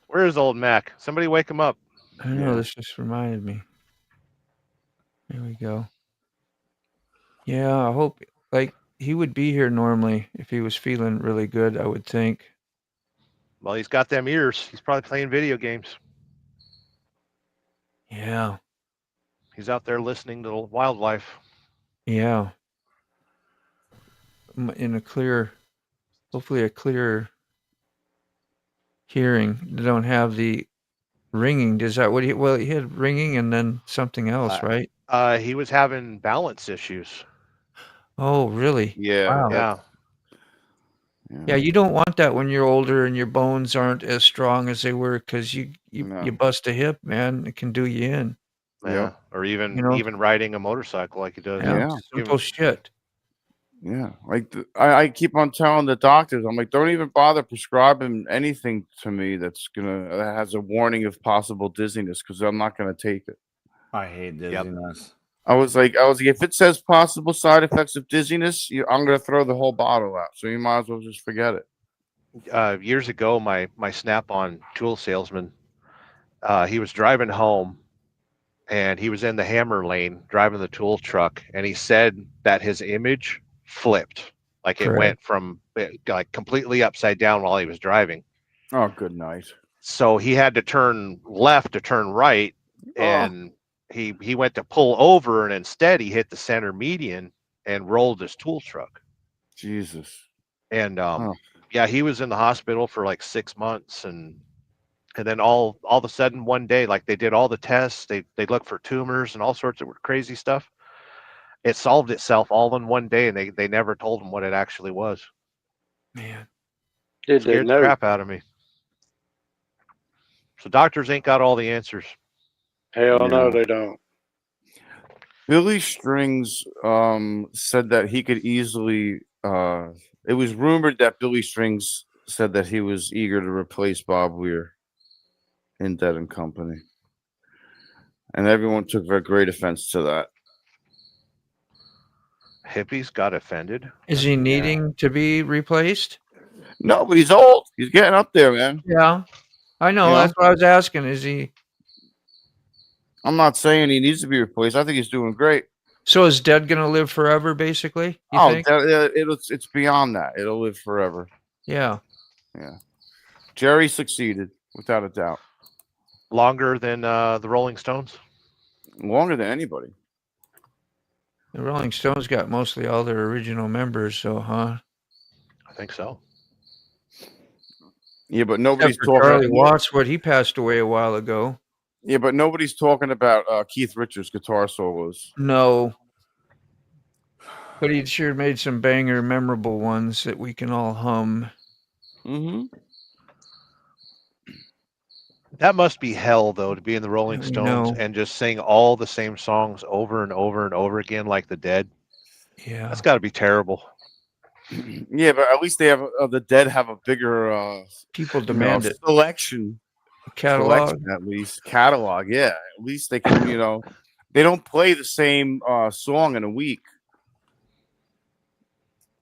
Where is old Mac? Somebody wake him up. I know, Yeah. this just reminded me. There we go. Yeah, I hope, like, he would be here normally if he was feeling really good, I would think. Well, he's got them ears. He's probably playing video games. Yeah, He's out there listening to the wildlife. yeah. In a clear, hopefully a clear hearing. They don't have the ringing. Is that what he, well, he had ringing and then something else, right? He was having balance issues. Oh, really? Yeah. Wow. Yeah. Yeah, you don't want that when you're older and your bones aren't as strong as they were because you bust a hip, man. It can do you in. Yeah. Yep. Or even You know? even riding a motorcycle like he does. Yeah, Yeah. simple shit. Yeah. Like I keep on telling the doctors, I'm like, don't even bother prescribing anything to me that has a warning of possible dizziness because I'm not gonna take it. I hate dizziness. I was like, if it says possible side effects of dizziness, I'm gonna throw the whole bottle out. So you might as well just forget it. Years ago, my Snap-on tool salesman, he was driving home, and he was in the hammer lane driving the tool truck, and he said that his image flipped, like it went from like completely upside down while he was driving. Oh, good night. So he had to turn left to turn right, and he went to pull over, and instead he hit the center median and rolled his tool truck. Jesus. And yeah, he was in the hospital for like 6 months, and then all of a sudden one day, like they did all the tests, they looked for tumors and all sorts of crazy stuff. It solved itself all in one day, and they never told him what it actually was. Man, Did they Scared the know? crap out of me. So doctors ain't got all the answers. Hell no, they don't. Billy Strings said that he could easily it was rumored that Billy Strings said that he was eager to replace Bob Weir in Dead and Company. And everyone took very great offense to that. Hippies got offended. is he needing to be replaced? No, but he's old. He's getting up there, man. Yeah, I know. You know? That's what I was asking. Is he? I'm not saying he needs to be replaced. I think he's doing great. So is Dead gonna live forever, basically? You think? It's beyond that. It'll live forever. Yeah. Yeah. Jerry succeeded, without a doubt. Longer than the Rolling Stones? Longer than anybody. The Rolling Stones got mostly all their original members, so I think so. Yeah, but nobody's Except for talking Charlie Watts, what he passed away a while ago. Yeah, but nobody's talking about Keith Richards' guitar solos. No. But he sure made some banger, memorable ones that we can all hum. Mm-hmm. That must be hell, though, to be in the Rolling Stones and just sing all the same songs over and over and over again like the Dead. Yeah. That's got to be terrible. Yeah, but at least they have the Dead have a bigger people demand it selection catalog. At least catalog. Yeah, at least they can they don't play the same song in a week.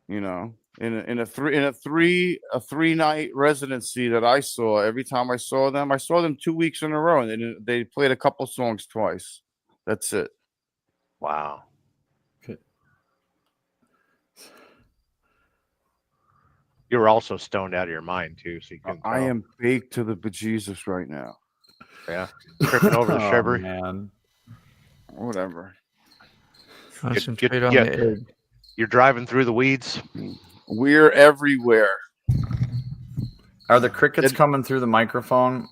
In a three night residency that I saw, every time I saw them 2 weeks in a row, and they played a couple songs twice. That's it. Wow. You were also stoned out of your mind too, so you can. I am baked to the bejesus right now. Yeah, tripping over the shrubbery. Man. Whatever. Concentrate on the egg. You're driving through the weeds. We're everywhere. Are the crickets coming through the microphone?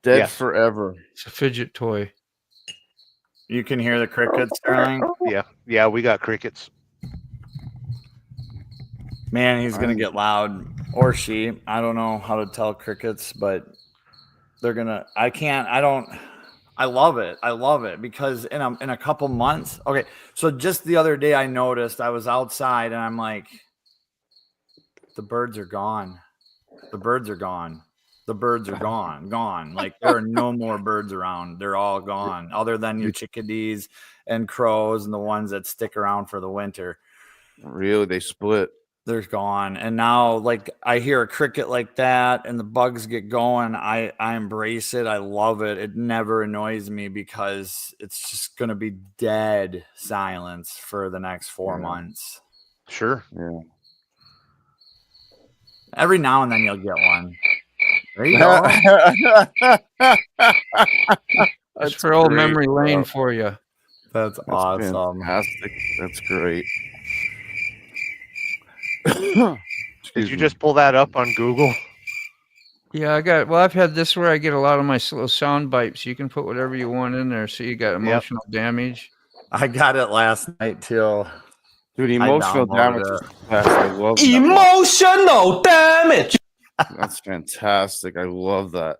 Dead Yes. forever. It's a fidget toy. You can hear the crickets, Sterling? Yeah, we got crickets. Man, he's gonna get loud, or she. I don't know how to tell crickets, but they're gonna. I love it. I love it because in a couple months. Okay, so just the other day, I noticed I was outside and I'm like, the birds are gone. The birds are gone. The birds are gone. Like there are no more birds around. They're all gone, other than your chickadees and crows and the ones that stick around for the winter. Really, they split. They're gone. And now, like, I hear a cricket like that and the bugs get going. I embrace it. I love it. It never annoys me because it's just going to be dead silence for the next 4 months. Sure. Yeah. Every now and then you'll get one. There you go. That's for old memory lane for you. That's awesome. Fantastic. That's great. Did you just pull that up on Google? Yeah, I've had this where I get a lot of my little sound bites. You can put whatever you want in there. So you got emotional damage. I got it last night too. Dude, emotional damage is fantastic. I love that. Emotional damage. That's fantastic. I love that.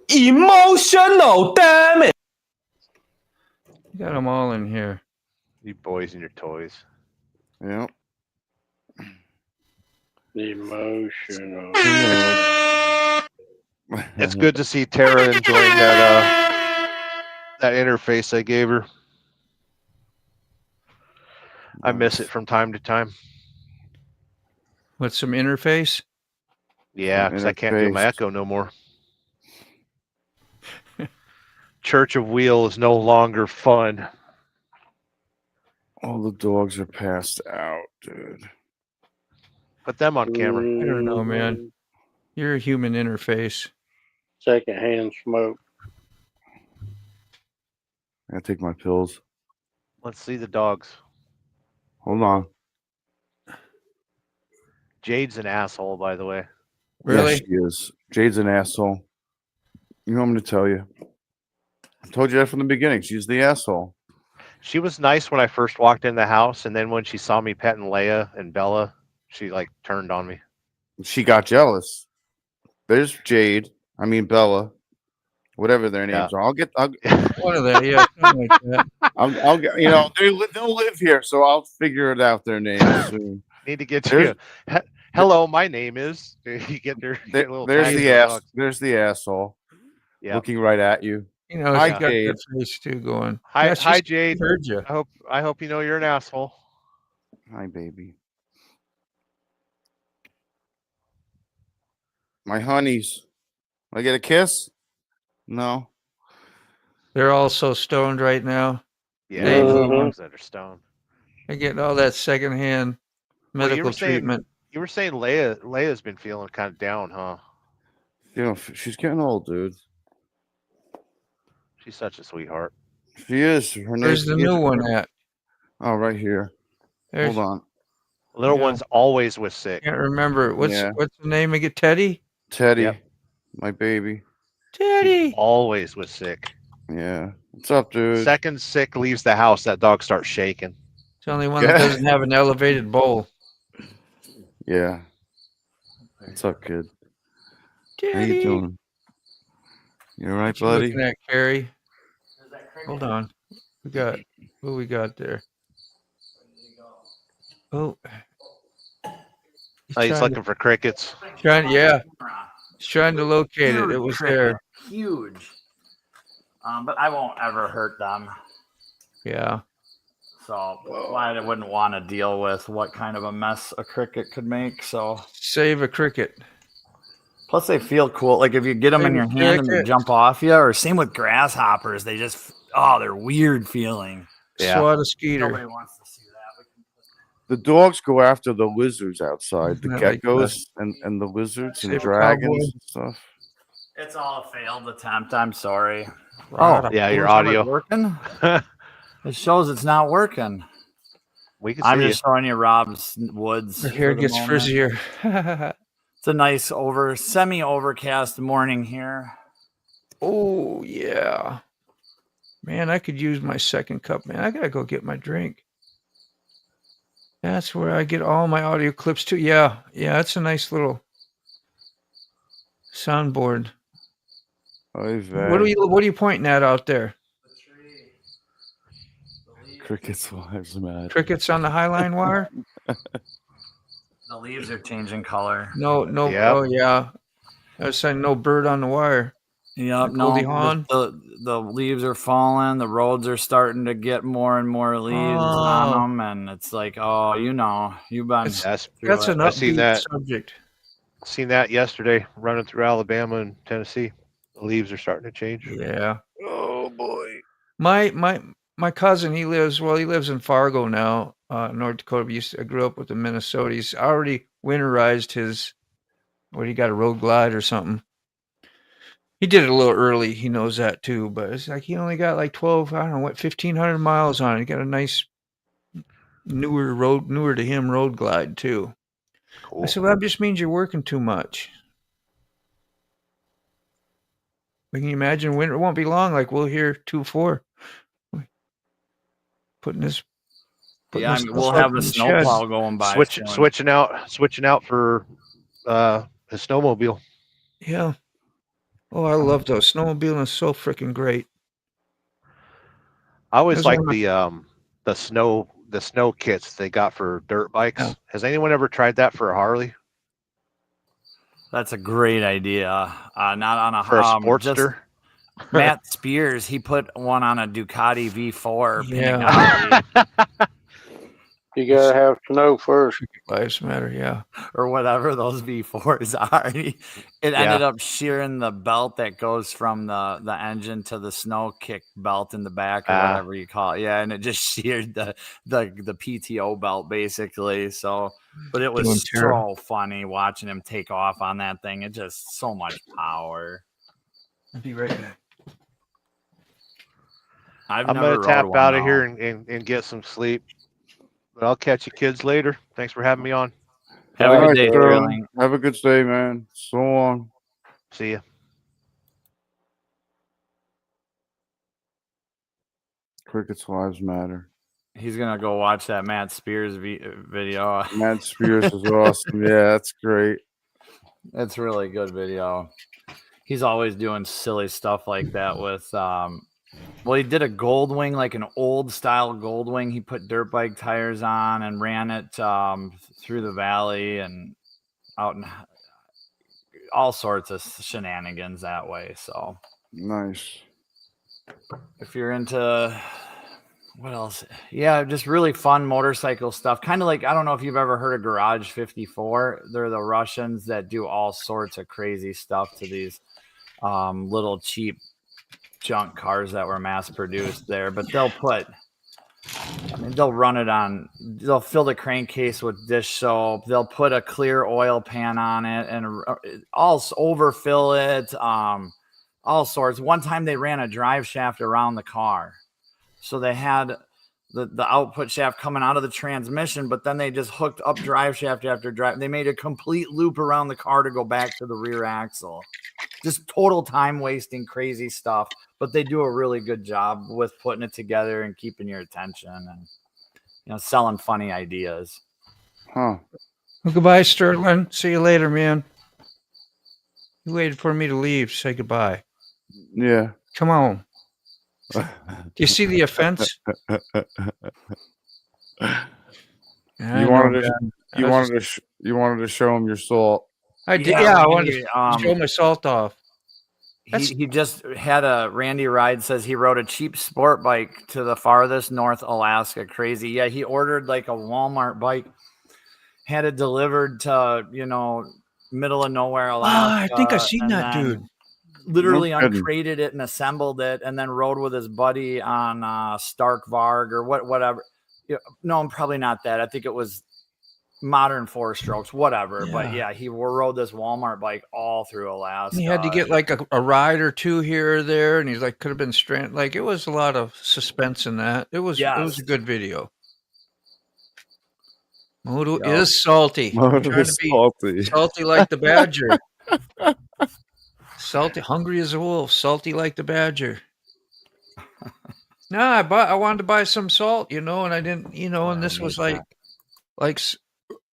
Emotional damage. You got them all in here. You boys and your toys. Yeah. Emotional. It's good to see Tara enjoying that interface I gave her. I miss it from time to time. With some interface? Yeah, because I can't do my Echo no more. Church of Wheel is no longer fun. All the dogs are passed out, dude. Put them on camera. I don't know, man. You're a human interface. Secondhand smoke. I take my pills. Let's see the dogs. Hold on. Jade's an asshole, by the way. Really? Yes, she is. Jade's an asshole. You know what I'm going to tell you? I told you that from the beginning. She's the asshole. She was nice when I first walked in the house, and then when she saw me petting Leia and Bella, she like turned on me. She got jealous. There's Jade. I mean Bella. Whatever their names are. I'll one of them, yeah. Something like that. I'll get, you know, they'll live here, so I'll figure it out their names soon. Need to get you. Hello, my name is. You get their little. There's the ass. There's the asshole. Yeah. Looking right at you. You know, Hi, she got Jade. that face too going. Hi, Yeah, hi, Jade. Heard you. I hope you know you're an asshole. Hi, baby. My honeys. I get a kiss? No. They're all so stoned right now. Yeah, They- dogs that are stoned. They're getting all that secondhand Well, you medical were saying- treatment. You were saying Leia's been feeling kind of down, huh? You know, she's getting old, dude. She's such a sweetheart. She is. Her Where's the new one at? Oh, right here. There's, Hold on. Little Yeah. one's always with sick. Can't remember. What's Yeah. the name again? Teddy? Teddy. Yep. My baby. Teddy. Always with sick. Yeah. What's up, dude? Second sick leaves the house, that dog starts shaking. It's the only one that doesn't have an elevated bowl. Yeah. What's up, kid? Teddy. How you doing? You all right, What you buddy? looking at, Carrie? Hold on. Who we got there? Oh. He's trying looking for crickets. yeah. He's trying to locate it. It was there. Huge. But I won't ever hurt them. Yeah. So I wouldn't want to deal with what kind of a mess a cricket could make. So Save a cricket. plus they feel cool. Like if you get them in your hand and they jump off you, or same with grasshoppers, they just they're weird feeling. Yeah. Swat a skeeter. Nobody wants to see that. The dogs go after the lizards outside, the I like geckos and the lizards and Save a dragons cowboy. and stuff. It's all a failed attempt. I'm sorry. Oh, yeah, your Is it audio. working? It shows it's not working. We can I'm see just showing you Rob's woods. Our hair for the gets moment. frizzier. It's a nice semi-overcast morning here. Oh, yeah. Man, I could use my second cup, man. I gotta go get my drink. That's where I get all my audio clips too. Yeah, it's a nice little soundboard. What are you pointing at out there? The tree. Crickets lives matter. Crickets on the Highline wire? The leaves are changing color. No. Yep. Oh, yeah. I was saying no bird on the wire. Yep, Goldie no, Hawn? the leaves are falling. The roads are starting to get more and more leaves on them, and it's like, oh, you've been That's through an it. I seen upbeat that. subject. Seen that yesterday running through Alabama and Tennessee. The leaves are starting to change. Yeah. Oh boy. My cousin, he lives in Fargo now, North Dakota. I grew up with the Minnesota. He's already winterized his, he got a road glide or something. He did it a little early. He knows that too, but it's like he only got like 1,500 miles on it. He got a nice newer to him road glide too. Cool. I said, well, that just means you're working too much. Can you imagine winter won't be long? Like we'll hear 2-4 putting this. Yeah, we'll have a snowplow going by. Switching out for his snowmobile. Yeah. Oh, I love those. Snowmobiling is so freaking great. I always like the snow kits they got for dirt bikes. Yeah. Has anyone ever tried that for a Harley? That's a great idea. Not on a For a Sportster? Matt Spears, he put one on a Ducati V4. Yeah. You gotta have snow first. Lives matter, yeah. Or whatever those V4s are. It ended up shearing the belt that goes from the engine to the snow kick belt in the back or whatever you call it. Yeah, and it just sheared the PTO belt basically. So, but it was so funny watching him take off on that thing. It just so much power. I'll be right back. I'm gonna tap out of here and get some sleep. But I'll catch you kids later. Thanks for having me on. Have a good day, Sterling. Have a good day, man. So long. See ya. Crickets lives matter. He's gonna go watch that Matt Spears video. Matt Spears is awesome. Yeah, that's great. It's really good video. He's always doing silly stuff like that with well, he did a Goldwing, like an old style Goldwing. He put dirt bike tires on and ran it through the valley and out in all sorts of shenanigans that way. So nice. If you're into what else? Yeah, just really fun motorcycle stuff. Kind of like, I don't know if you've ever heard of Garage 54. They're the Russians that do all sorts of crazy stuff to these little cheap junk cars that were mass produced there, but they'll run it on, they'll fill the crankcase with dish soap, they'll put a clear oil pan on it and all overfill it, all sorts. One time they ran a drive shaft around the car, so they had the output shaft coming out of the transmission, but then they just hooked up drive shaft after drive. They made a complete loop around the car to go back to the rear axle. Just total time wasting, crazy stuff. But they do a really good job with putting it together and keeping your attention and, selling funny ideas. Huh. Well, goodbye, Sterling. See you later, man. You waited for me to leave. Say goodbye. Yeah. Come on. Do you see the offense? You wanted to show him your salt. I did. Yeah, I wanted to show my salt off. He just had Randy Ride says he rode a cheap sport bike to the farthest north Alaska. Crazy. Yeah, he ordered like a Walmart bike, had it delivered to, middle of nowhere, Alaska. I think I seen that dude. Literally uncrated it and assembled it and then rode with his buddy on Stark Varg or whatever. No, probably not that. I think it was modern 4-strokes, whatever. Yeah. But yeah, he rode this Walmart bike all through Alaska. He had to get like a ride or two here or there, and he's like, could have been stranded. Like, it was a lot of suspense in that. It was a good video. Moto Yeah. is salty. I'm Moto trying to is be salty. salty like the badger. Salty, hungry as a wolf, salty like the badger. No, I wanted to buy some salt, and I didn't, and this was like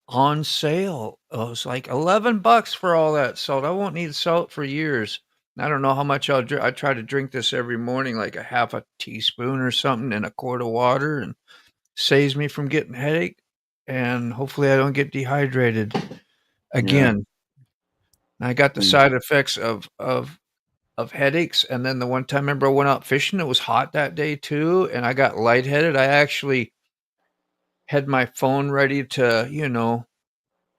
on sale. It was like $11 for all that salt. I won't need salt for years. I don't know how much I'll drink. I try to drink this every morning, like a half a teaspoon or something in a quart of water, and saves me from getting headache. And hopefully I don't get dehydrated again. I got the side effects of headaches. And then the one time, remember, I went out fishing. It was hot that day too, and I got lightheaded. I actually had my phone ready to,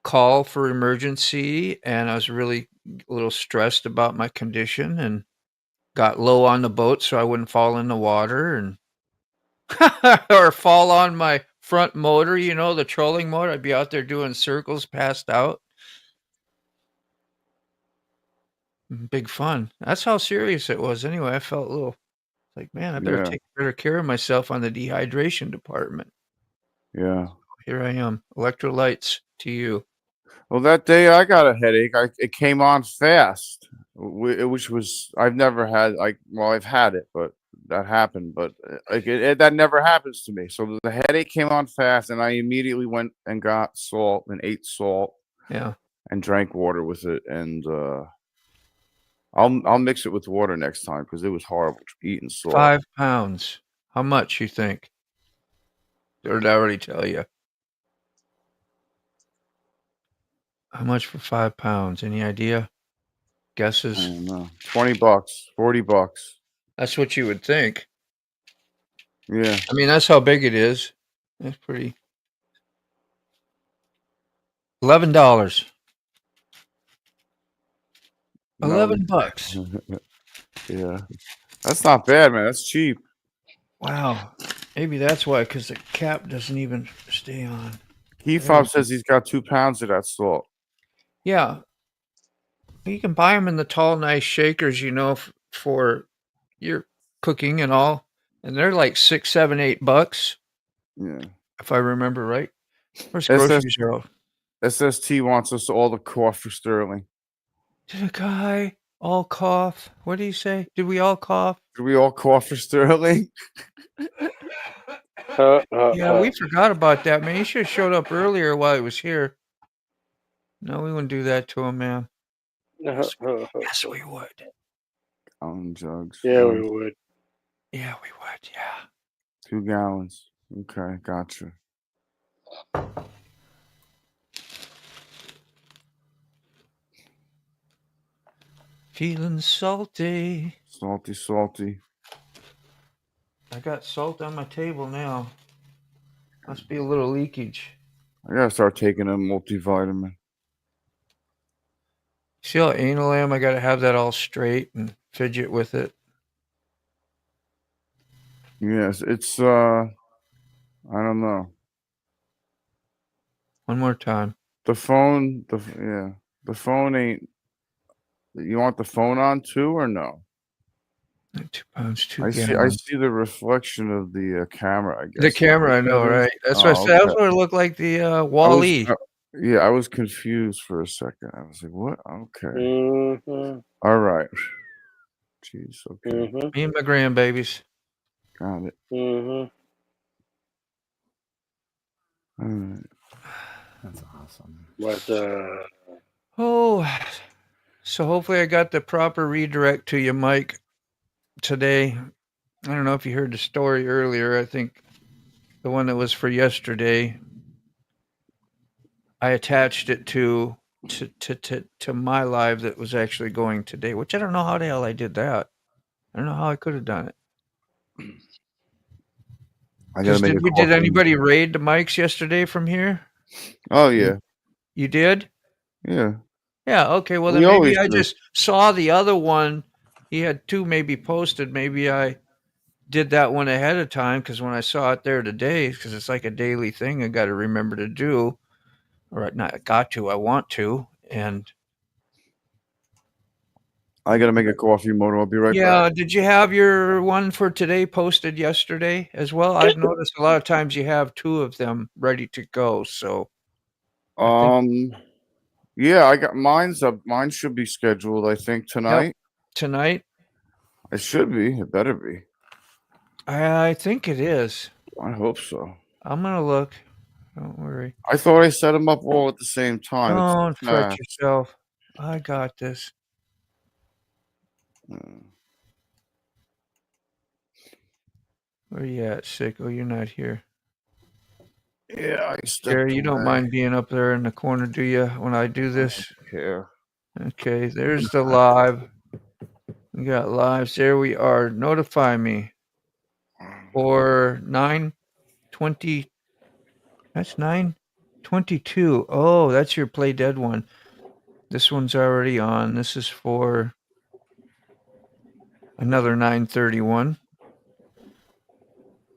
call for emergency, and I was really a little stressed about my condition and got low on the boat so I wouldn't fall in the water and or fall on my front motor, the trolling motor. I'd be out there doing circles, passed out. Big fun. That's how serious it was. Anyway, I felt a little like, man, I better take better care of myself on the dehydration department. Yeah. Here I am. Electrolytes to you. Well, that day I got a headache. It came on fast, which was I've never had. I've had it, but that happened. But that never happens to me. So the headache came on fast, and I immediately went and got salt and ate salt. Yeah. And drank water with it, and I'll mix it with water next time because it was horrible eating salt. 5 pounds. How much you think? Or did I already tell you? How much for 5 pounds? Any idea? Guesses? I don't know. $20, $40. That's what you would think. Yeah. I mean, that's how big it is. That's pretty. $11. $11. Yeah. That's not bad, man. That's cheap. Wow. Maybe that's why, because the cap doesn't even stay on. CAWFFEE says he's got 2 pounds of that salt. Yeah. You can buy them in the tall, nice shakers, for your cooking and all. And they're like $6, $7, $8. Yeah. If I remember right. Where's groceries are? SST wants us to all to cough for Sterling. Did a guy all cough? What did he say? Did we all cough? Did we all cough for Sterling? Yeah, we forgot about that, man. He should have showed up earlier while he was here. No, we wouldn't do that to him, man. Yes, we would. Jugs. Yeah, we would. Yeah, we would. Yeah. 2 gallons. Okay, gotcha. Feeling salty. Salty. I got salt on my table now. Must be a little leakage. I gotta start taking a multivitamin. See how anal I am? I gotta have that all straight and fidget with it. Yes, it's I don't know. One more time. The phone ain't. You want the phone on too or no? 2 pounds, 2 I gallons. see the reflection of the camera. I guess The camera, I know, right? That's what I said. That's what it looked like. The Wall-E. Yeah, I was confused for a second. I was like, "What?" Okay. Mm-hmm. All right. Jeez. Okay. Mm-hmm. Me and my grandbabies. Got it. Mm-hmm. All right. That's awesome. But So hopefully I got the proper redirect to you, Mike, today. I don't know if you heard the story earlier. I think the one that was for yesterday, I attached it to my live that was actually going today, which I don't know how the hell I did that. I don't know how I could have done it. Did anybody raid the mics yesterday from here? Oh yeah. You did? Yeah. Yeah, okay. Well, then maybe I just saw the other one. He had 2 maybe posted. Maybe I did that one ahead of time because when I saw it there today, because it's like a daily thing I got to remember to do. Or not got to, I want to. And I got to make a coffee motor. I'll be right back. yeah, did you have your one for today posted yesterday as well? I've noticed a lot of times you have 2 of them ready to go. So Yeah, I got mine's up. Mine should be scheduled, I think, tonight. Tonight? It should be. It better be. I think it is. I hope so. I'm gonna look. Don't worry. I thought I set them up all at the same time. Don't It's fret yourself. I got this. Where you at, sick? Oh, you're not here. Yeah, I stepped Gary, you don't away. mind being up there in the corner, do you, when I do this? Here. Okay, there's the live. We got lives. There we are. Notify me. For 9:20. That's 9:22. Oh, that's your Play Dead one. This one's already on. This is for another 9:31.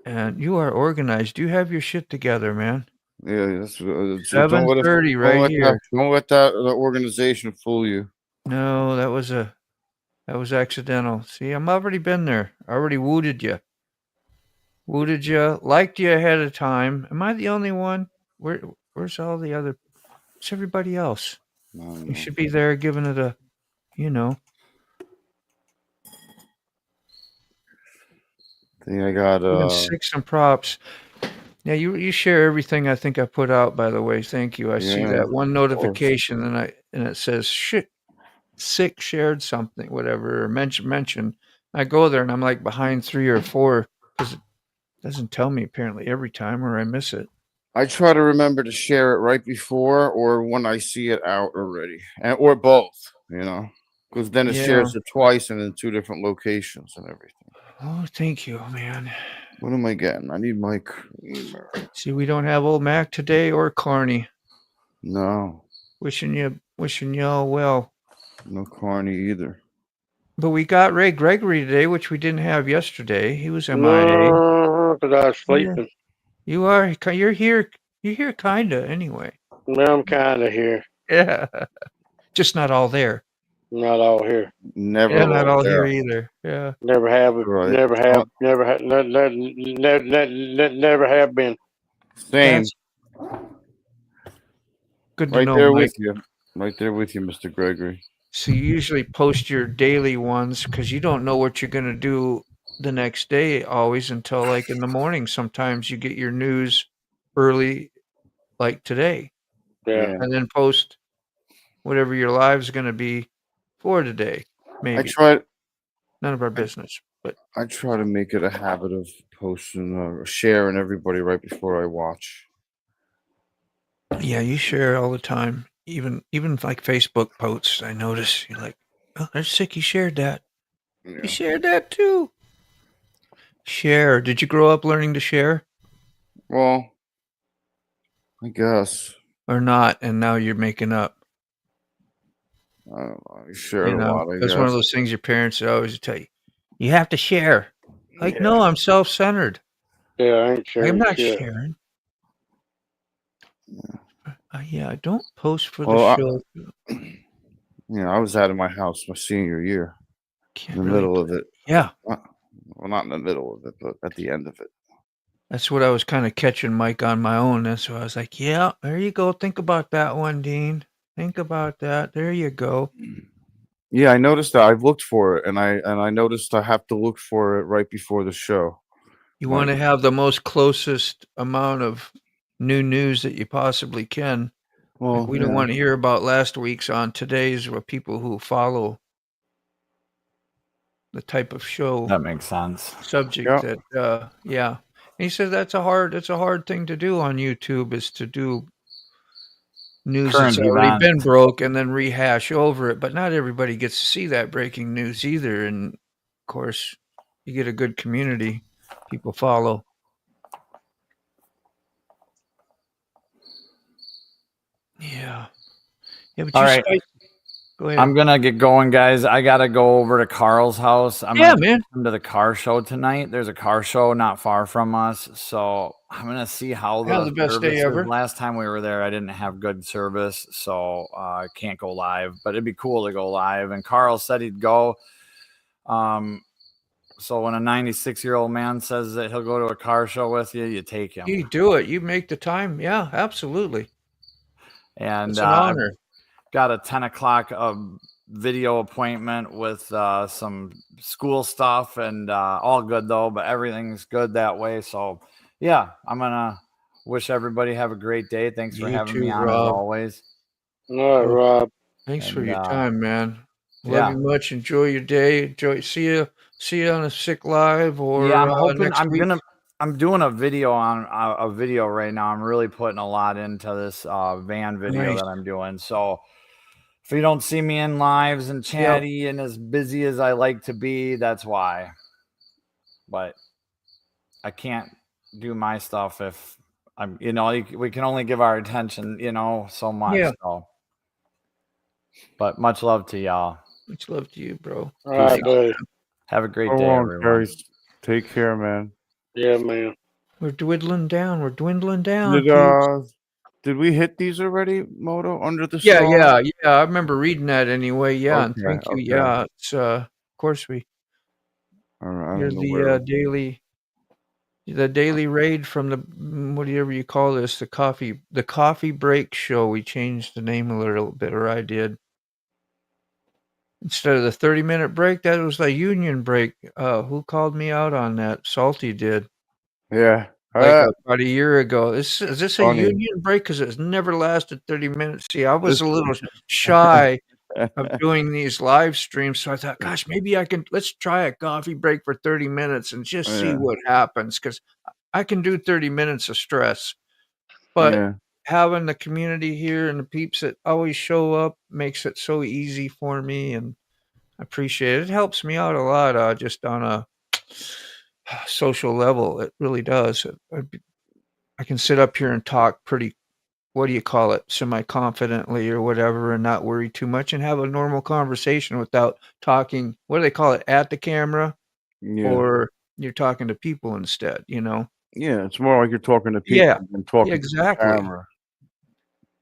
And you are organized. You have your shit together, man. Yeah, that's 7:30 right here. Don't let that organization fool you. No, that was accidental. See, I'm already been there. I already wooted you. Liked you ahead of time. Am I the only one? Where's all the other? Where's everybody else? You should be there giving it a, I think I got giving six and props. Yeah, you share everything I think I put out, by the way. Thank you. I see that one notification and it says shit. Sick shared something, whatever, or mention. I go there and I'm like behind 3 or 4 because it doesn't tell me apparently every time or I miss it. I try to remember to share it right before or when I see it out already, or both, because then it shares it twice and in 2 different locations and everything. Oh, thank you, man. What am I getting? I need my creamer. See, we don't have old Mac today or Carney. No. Wishing you all well. No Carney either. But we got Ray Gregory today, which we didn't have yesterday. He was MIA. No, because I was sleeping. You are. You're here. You're here, kinda. Anyway. Well, I'm kind of here. Yeah. Just not all there. Not all here. Never. Yeah, not all here either. Yeah. Never have. Right. Never have. Never have. Never have been. Same. Good to right know, there Mike. with you. Right there with you, Mr. Gregory. So you usually post your daily ones because you don't know what you're going to do the next day always until like in the morning. Sometimes you get your news early, like today. Yeah. And then post whatever your live's going to be for today. Maybe. None of our business, but I try to make it a habit of posting or sharing everybody right before I watch. Yeah, you share all the time. Even like Facebook posts, I notice you're like, oh, there's Sick. He shared that. Yeah. You shared that too. Share. Did you grow up learning to share? Well, I guess. Or not, and now you're making up. I don't know. I share a lot. That's one of those things your parents always tell you. You have to share. Like, no, I'm self-centered. Yeah, I ain't sharing. I'm not sharing. Yeah, don't post for the show. I was out of my house my senior year. In the middle of it. Yeah. Well, not in the middle of it, but at the end of it. That's what I was kind of catching Mike on my own. That's why I was like, yeah, there you go. Think about that one, Dean. Think about that. There you go. Yeah, I noticed that. I've looked for it, and I noticed I have to look for it right before the show. You want to have the most closest amount of new news that you possibly can. Well, we don't want to hear about last week's on today's with people who follow the type of show. That makes sense. Subject that, And he says it's a hard thing to do on YouTube is to do news that's already been broke and then rehash over it. But not everybody gets to see that breaking news either. And of course, you get a good community. People follow. Yeah. But all right. Go ahead. I'm gonna get going, guys. I gotta go over to Carl's house. I'm gonna come to the car show tonight. There's a car show not far from us, so I'm gonna see how the best day ever. Last time we were there, I didn't have good service, so I can't go live. But it'd be cool to go live. And Carl said he'd go. So when a 96-year-old man says that he'll go to a car show with you, you take him. You do it. You make the time. Yeah, absolutely. And It's an honor. got a 10 o'clock video appointment with some school stuff, and all good though, but everything's good that way. So yeah, I'm gonna wish everybody have a great day. Thanks for You having too, me on Rob. as always. All right, Rob. Thanks for And, your time, man. Love yeah. you much. Enjoy your day. See you on a Sick Live or Yeah, I'm hoping next week. I'm doing a video on a video right now. I'm really putting a lot into this van video Nice. that I'm doing. So if you don't see me in lives and chatty and as busy as I like to be, that's why. But I can't do my stuff if I'm, we can only give our attention, so much. Yeah. So, but much love to y'all. Much love to you, bro. All right, buddy. Have a great So day, long, everyone. Terry. Take care, man. Yeah, man. We're dwindling down. We're dwindling down. Did we hit these already, Moto? Under the Yeah, star? yeah. I remember reading that anyway. Yeah, and Okay, thank you. okay. Yeah, it's of course we. All right, I You're don't know where. the daily raid from the whatever you call this, the coffee break show. We changed the name a little bit, or I did. Instead of the 30-minute break, that was the union break. Who called me out on that? Salty did. Yeah. Like about a year ago. Is this a Funny. union break? Because it's never lasted 30 minutes. See, I was a little shy of doing these live streams, so I thought, gosh, maybe let's try a coffee break for 30 minutes and just see what happens. Because I can do 30 minutes of stress, but having the community here and the peeps that always show up makes it so easy for me, and I appreciate it. It helps me out a lot, just on a social level. It really does. I can sit up here and talk pretty, what do you call it, semi-confidently or whatever, and not worry too much and have a normal conversation without talking, what do they call it, at the camera? Or you're talking to people instead, Yeah, it's more like you're talking to people than talking to the camera.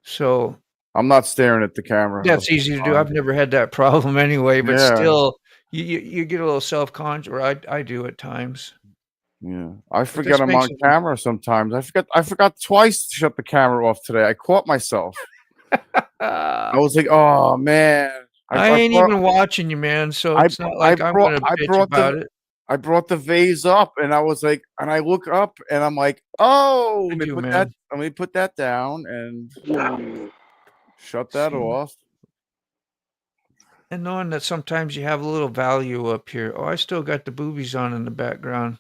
So I'm not staring at the camera. that's easy to do. I've never had that problem anyway, but still, you get a little self-conscious, or I do at times. Yeah, I forget I'm on camera sometimes. I forgot twice to shut the camera off today. I caught myself. I was like, "Oh man!" I ain't even watching you, man. So it's not like I'm gonna bitch about it. I brought the vase up, and I was like, and I look up, and I'm like, "Oh, let me put that down and shut that off." And knowing that sometimes you have a little value up here. Oh, I still got the boobies on in the background.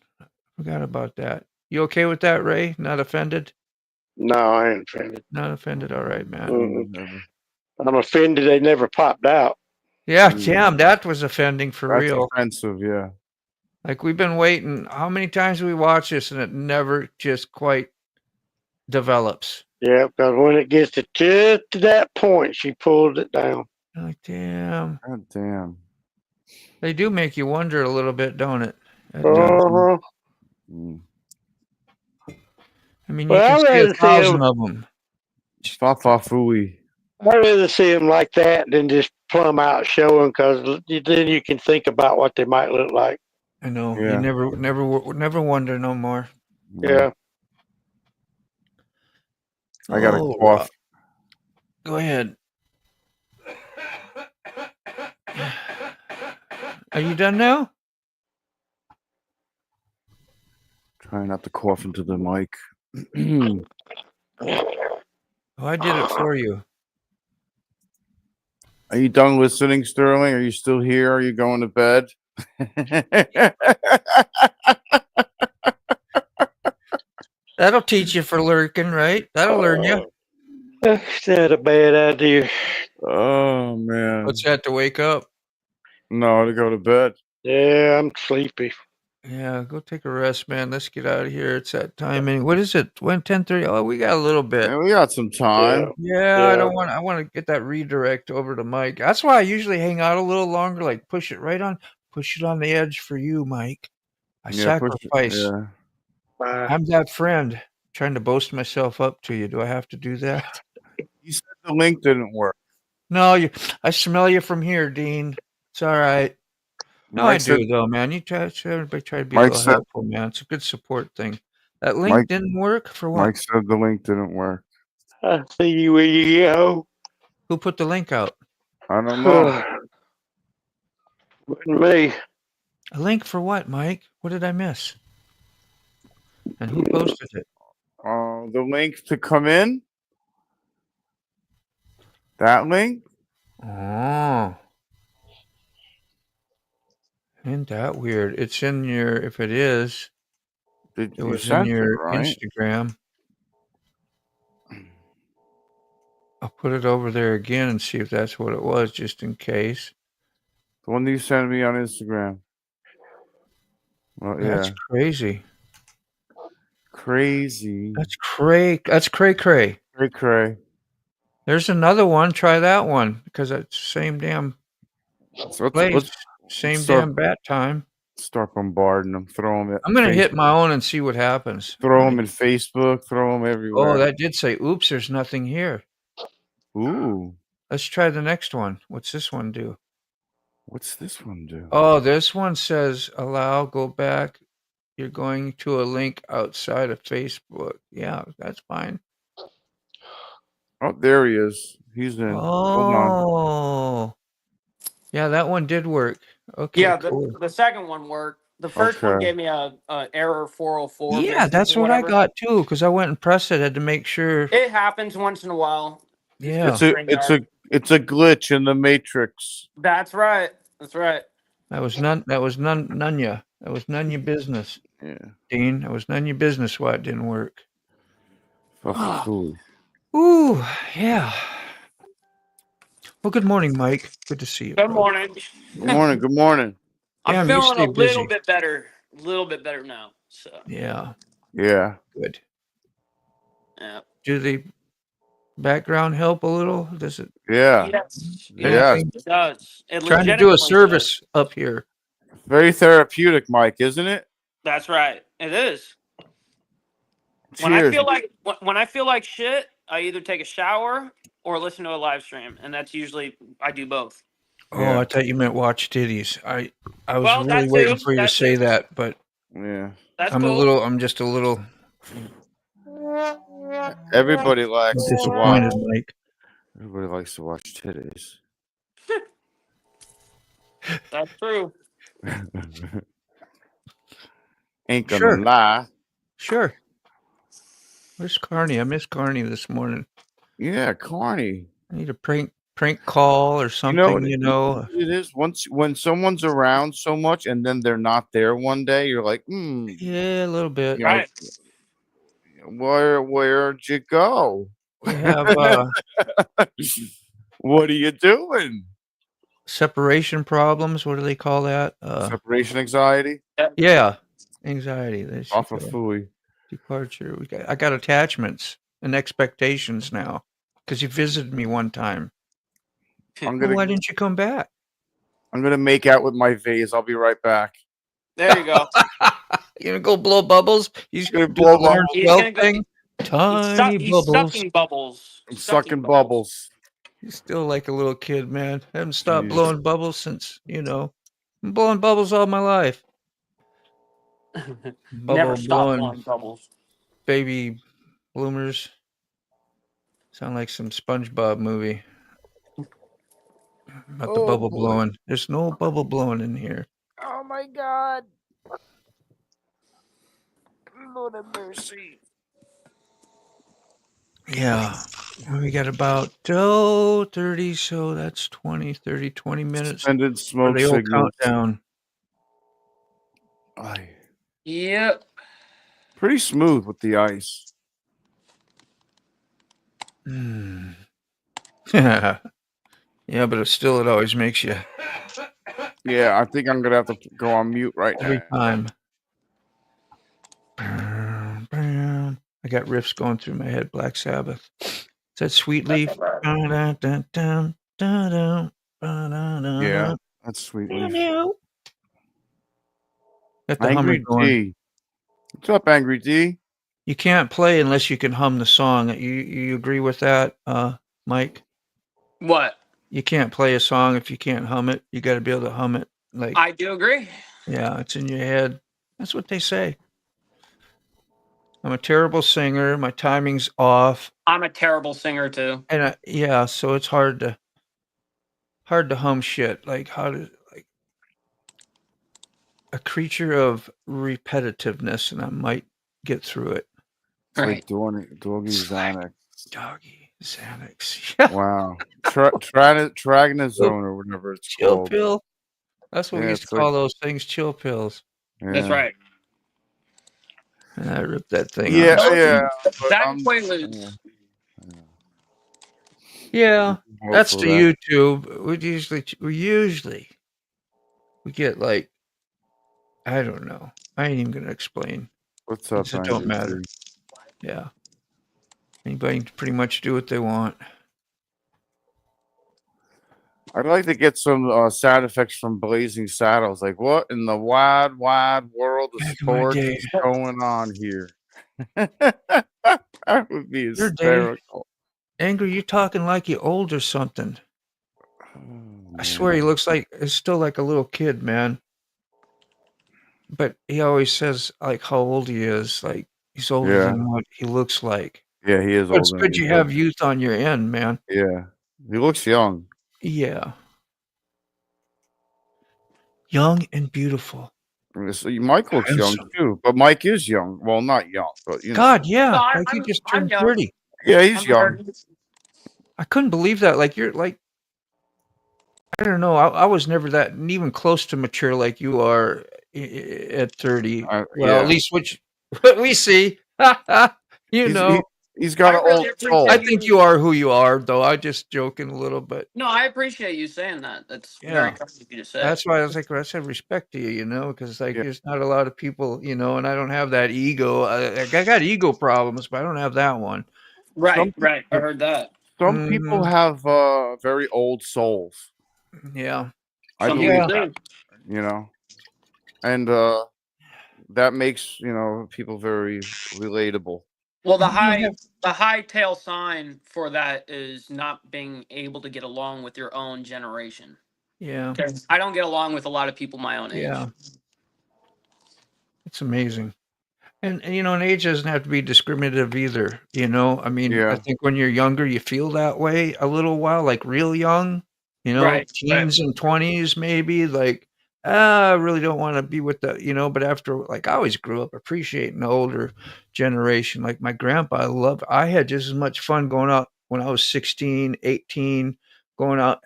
Forgot about that. You okay with that, Ray? Not offended? No, I ain't offended. Not offended. All right, man. I'm offended they never popped out. Yeah, damn, that was offending for real. That's offensive, yeah. Like, we've been waiting. How many times do we watch this and it never just quite develops? Yeah, because when it gets to just to that point, she pulled it down. Like, damn. God damn. They do make you wonder a little bit, don't it? I mean, you can see 1,000 of them. CAWFFEE. I'd rather see them like that than just plumb out showing, because then you can think about what they might look like. I know. You never wonder no more. Yeah. I got a cough. Go ahead. Are you done now? Trying not to cough into the mic. Oh, I did it for you. Are you done listening, Sterling? Are you still here? Are you going to bed? That'll teach you for lurking, right? That'll learn you. That's not a bad idea. Oh, man. What's that, to wake up? No, to go to bed. Yeah, I'm sleepy. Yeah, go take a rest, man. Let's get out of here. It's that time. What is it? When 10:30? Oh, we got a little bit. Yeah, we got some time. Yeah, I want to get that redirect over to Mike. That's why I usually hang out a little longer, like push it on the edge for you, Mike. I sacrifice. I'm that friend trying to boast myself up to you. Do I have to do that? You said the link didn't work. No, I smell you from here, Dean. It's all right. No, I do though, man. Everybody try to be a little helpful, man. It's a good support thing. That link didn't work for what? Mike said the link didn't work. I'll see you when you get home. Who put the link out? I don't know. Wasn't me. A link for what, Mike? What did I miss? And who posted it? The link to come in. That link. Oh. Ain't that weird? It's in your, if it is, Did it you was in sent it, your right? Instagram. I'll put it over there again and see if that's what it was, just in case. The one that you sent me on Instagram. Well, That's yeah. crazy. Crazy. That's cray. That's cray. Cray. There's another one. Try that one because it's the same damn So place, let's same start, damn bat time. start bombarding them. Throw them at I'm gonna hit Facebook. my own and see what happens. Throw them in Facebook. Throw them everywhere. Oh, that did say, "Oops, there's nothing here." Ooh. Let's try the next one. What's this one do? What's this one do? Oh, this one says allow, go back. You're going to a link outside of Facebook. Yeah, that's fine. Oh, there he is. He's in. Hold on. Oh. Yeah, that one did work. Okay, Yeah, cool. the second one worked. The first one Okay. gave me a error 404. Yeah, message that's or what I whatever. got too, because I went and pressed it, had to make sure. It happens once in a while. Yeah. It's a glitch in the matrix. That's right. That's right. That was none ya. That was none your business. Yeah. Dean, that was none your business why it didn't work. Fucking fool. Ooh, yeah. Well, good morning, Mike. Good to see you. Good bro. morning. Good morning. Good morning. I'm Damn, you feeling stay a little busy. bit better. A little bit better now. So Yeah, Yeah. good. yeah. Do the background help a little? Does it? Yeah. Yes. Yeah. Anything? It does. It Trying to do a legitimately service does. up here. Very therapeutic, Mike, isn't it? That's right. It is. When Cheers. I feel like shit, I either take a shower or listen to a live stream, and that's usually I do both. Oh, Yeah. I thought you meant watch titties. I was Well, really that waiting too. for you to That say too. that, but Yeah. That's I'm cool. I'm just a little Everybody likes to watch. disappointed, Mike. Everybody likes to watch titties. That's true. Ain't gonna Sure. lie. Sure. Where's Carney? I missed Carney this morning. Yeah, Carney. I need a prank call or something, you know. It is when someone's around so much and then they're not there one day, you're like, Yeah, a little bit. you know, Right. where'd you go? We have What are you doing? separation problems. What do they call that? Separation anxiety? Yeah, anxiety. There's Off of Fooey. departure. I got attachments and expectations now because you visited me one time. I'm Why didn't you come back? gonna make out with my vase. I'll be right back. There you go. You gonna go blow bubbles? You Gonna do blow the Leonard bubbles. He's Swell gonna go. thing? Tiny He's bubbles. sucking bubbles. I'm sucking bubbles. He's still like a little kid, man. Haven't stopped Jeez. blowing bubbles since, I'm blowing bubbles all my life. Never stop blowing blowing bubbles. baby bloomers. Sound like some SpongeBob movie. About the bubble blowing. There's no bubble blowing in here. Oh my God. Lord have mercy. Yeah. We got about 30, so that's 20, 30, 20 minutes Suspended for smoke the old signals. countdown. Aye. Yep. Pretty smooth with the ice. Yeah, but it always makes you Yeah, I think I'm gonna have to go on mute right every now. time. I got riffs going through my head. Black Sabbath. Is that Sweet Leaf? Yeah, that's Sweet Leaf. Got the hummer Angry going. D. What's up, Angry D? You can't play unless you can hum the song. You agree with that, Mike? What? You can't play a song if you can't hum it. You got to be able to hum it. Like, I do agree. yeah, it's in your head. That's what they say. I'm a terrible singer. My timing's off. I'm a terrible singer too. And yeah, so it's hard to hum shit. Like like a creature of repetitiveness, and I might get through it. It's like doggy Xanax. Doggy Xanax. Wow. Tragnazone or whatever it's Chill called. pill. That's what we used to call those things, chill pills. Yeah. That's right. And I ripped that thing Yeah, off. yeah. That equates. Yeah, that's for the that. YouTube. We get like, I don't know. I ain't even gonna explain. What's up, It don't matter. Andy? Yeah. Anybody can pretty much do what they want. I'd like to get some sound effects from Blazing Saddles. Like, what in the wide world of sports is going on here? That would be hysterical. Angry, you talking like you're old or something. I swear he looks like he's still like a little kid, man. But he always says like how old he is. Like he's older than what he looks like. Yeah, he is But it's older good than you he have looks. youth on your end, man. Yeah, he looks young. Yeah. Young and beautiful. Mike looks young too, but Mike is young. Well, not young, but you know. God, yeah. No, like he just turned 30. Yeah, he's young. I couldn't believe that. Like you're like, I don't know. I was never that even close to mature like you are at 30. Well, at least what we see. He's got an old soul. I think you are who you are, though. I just joking a little bit. No, I appreciate you saying that. That's very kind of you to say. That's why I was like, I said respect to you, because like there's not a lot of people, and I don't have that ego. I got ego problems, but I don't have that one. Right, right. I heard that. Some people have very old souls. Yeah. I believe that, and that makes people very relatable. Well, the high tail sign for that is not being able to get along with your own generation. Yeah. I don't get along with a lot of people my own age. Yeah. It's amazing. And an age doesn't have to be discriminative either, I mean, I think when you're younger, you feel that way a little while, like real young, teens and 20s maybe, like, I really don't want to be with the, but after, like, I always grew up appreciating the older generation. Like my grandpa, I had just as much fun going out when I was 16, 18, going out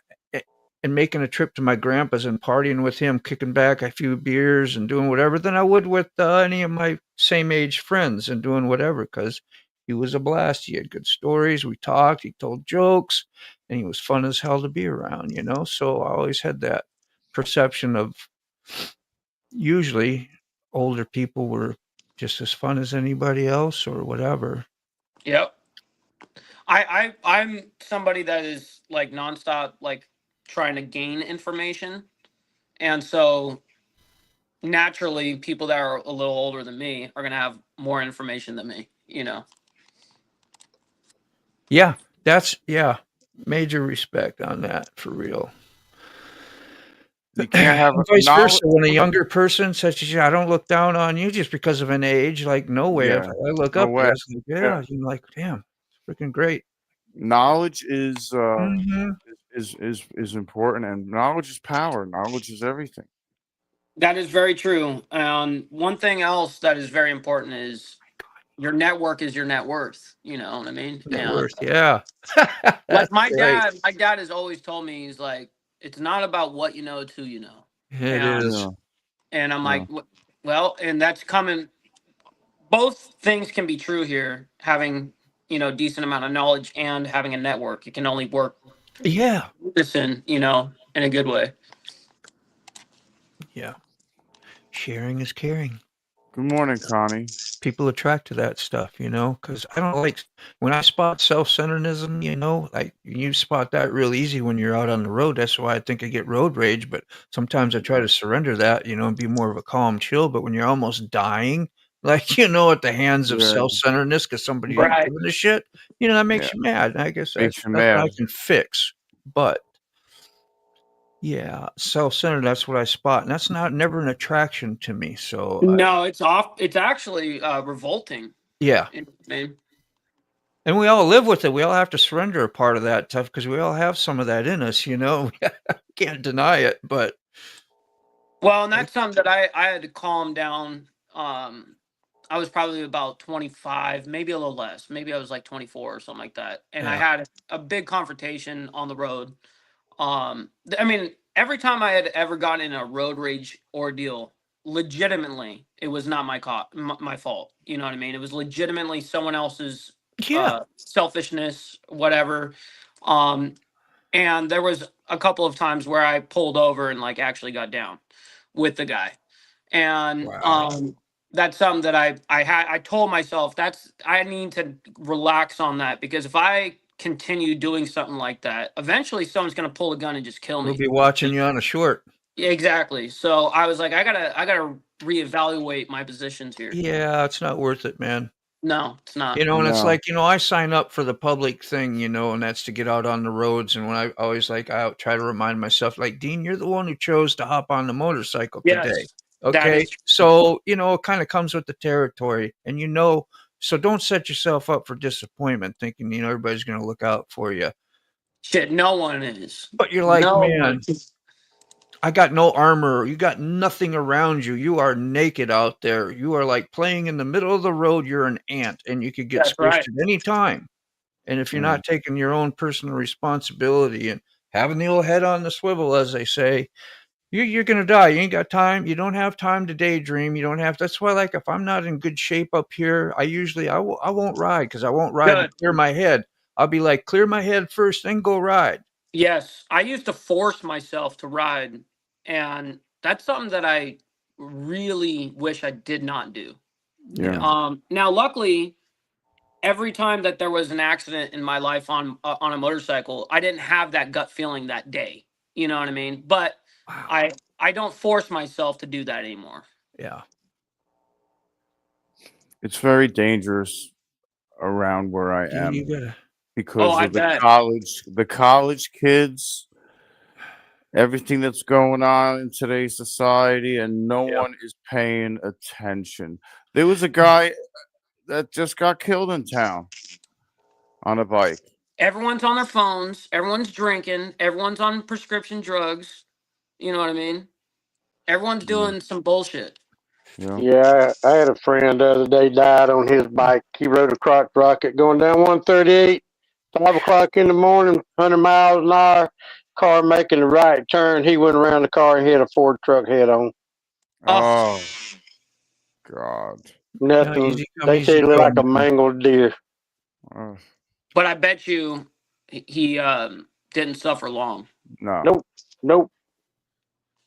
and making a trip to my grandpa's and partying with him, kicking back a few beers and doing whatever than I would with any of my same age friends and doing whatever, because he was a blast. He had good stories. We talked. He told jokes, and he was fun as hell to be around, So I always had that perception of usually older people were just as fun as anybody else or whatever. Yep. I'm somebody that is like nonstop, like trying to gain information, and so naturally people that are a little older than me are going to have more information than me, Yeah, major respect on that, for real. You can't have vice versa. When a younger person such as you, I don't look down on you just because of an age. Like, no way. Yeah, I look up to us. Like, you're like, damn, it's freaking great. Knowledge is important, and knowledge is power. Knowledge is everything. That is very true. One thing else that is very important is your network is your net worth. You know what I mean? Net worth, yeah. Like my dad has always told me, he's like, it's not about what you know, it's who you know. It is. And I'm like, well, and that's coming. Both things can be true here. Having, decent amount of knowledge and having a network. It can only work. Yeah. Listen, in a good way. Yeah. Sharing is caring. Good morning, Connie. People attract to that stuff, because I don't like when I spot self-centeredism, like you spot that real easy when you're out on the road. That's why I think I get road rage, but sometimes I try to surrender that, and be more of a calm chill. But when you're almost dying, like, at the hands of self-centeredness because somebody ain't giving a shit, that makes you mad. I guess that's what I can fix. But yeah, self-centered, that's what I spot. And that's never an attraction to me. So no, it's off. It's actually revolting. Yeah. You know what I mean? And we all live with it. We all have to surrender a part of that stuff because we all have some of that in us, you know. Can't deny it, but Well, and that's something that I had to calm down. I was probably about 25, maybe a little less. Maybe I was like 24 or something like that. And I yeah. had a big confrontation on the road. I mean, every time I had ever gotten in a road rage ordeal, legitimately, it was not my fault. You know what I mean? It was legitimately someone else's Yeah. selfishness, whatever. Um, and there was a couple of times where I pulled over and like actually got down with the guy. And Wow. that's something that I told myself I need to relax on that, because if I continue doing something like that, eventually someone's gonna pull a gun and just kill We'll me. be watching you on a short. Exactly. So I was like, I gotta reevaluate my positions here. Yeah, it's not worth it, man. No, it's not. You know, and it's No. like, I sign up for the public thing, and that's to get out on the roads. And when I always I try to remind myself, like, Dean, you're the one who chose to hop on the motorcycle today. Yes, that Okay. is So, it kind of comes with the territory. And, so don't set yourself up for disappointment thinking, everybody's going to look out for you. shit. No one is. But you're like, No man, one is. I got no armor. You got nothing around you. You are naked out there. You are like playing in the middle of the road. You're an ant and you could get That's squished right. at any time. And if you're Mm. not taking your own personal responsibility and having the old head on the swivel, as they say, you're going to die. You ain't got time. You don't have time to daydream. You don't have. That's why, like, if I'm not in good shape up here, I won't ride because I won't ride to Good. clear my head. I'll be like, clear my head first, then go ride. Yes, I used to force myself to ride, and that's something that I really wish I did not do. Yeah. Now, luckily, every time that there was an accident in my life on a motorcycle, I didn't have that gut feeling that day. You know what I mean? But Wow. I don't force myself to do that anymore. Yeah. It's very dangerous around where I am You gotta. because I of the bet. college kids, everything that's going on in today's society, and no Yeah. one is paying attention. There was a guy that just got killed in town on a bike. Everyone's on their phones. Everyone's drinking. Everyone's on prescription drugs. You know what I mean? Everyone's Yeah. doing some bullshit. Yeah. Yeah, I had a friend the other day died on his bike. He rode a crotch rocket going down 138, 5 o'clock in the morning, 100 miles an hour, car making the right turn. He went around the car and hit a Ford truck head on. Oh, Oh God. No, Nothing. easy come, They say easy it looked go, like a man. mangled deer. Oh, but I bet you he didn't suffer long. no. Nope, nope,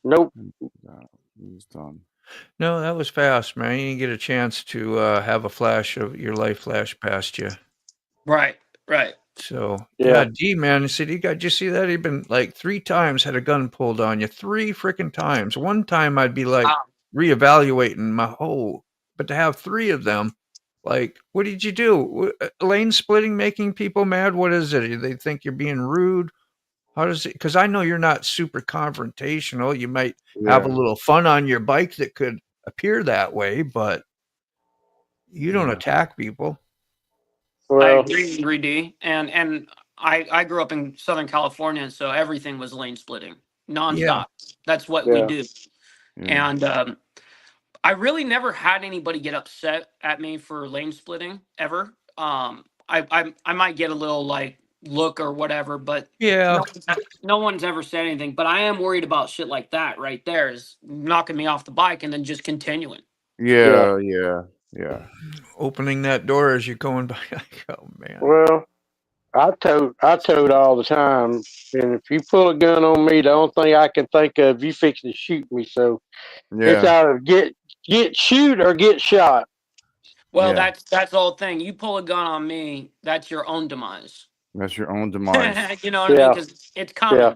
nope. No, he's done. No, that was fast, man. You didn't get a chance to have a flash of your life flash past you. Right, right. So Yeah. D man, he said, did you see that? He'd been like 3 times had a gun pulled on you. 3 freaking times. One time I'd be like Wow. reevaluating my whole, but to have 3 of them, like, what did you do? Lane splitting, making people mad? What is it? They think you're being rude? How does it? Because I know you're not super confrontational. You might have a Yeah. little fun on your bike that could appear that way, but you don't Yeah. attack people. I Well, agree, D. And I grew up in Southern California, so everything was lane splitting Yeah. nonstop. That's what we yeah. do. Yeah. And I really never had anybody get upset at me for lane splitting ever. I might get a little like look or whatever, but Yeah. no one's ever said anything. But I am worried about shit like that right there, is knocking me off the bike and then just continuing. Yeah. Yeah. Yeah. Opening that door as you're going by. Like, oh man. Well, I tote all the time. And if you pull a gun on me, the only thing I can think of, you fixing to shoot me. So it's Yeah. either get shoot or get shot. Well, Yeah. that's the whole thing. You pull a gun on me, that's your own demise. That's your own demise. You know what I mean? Yeah, Because it's coming. yeah.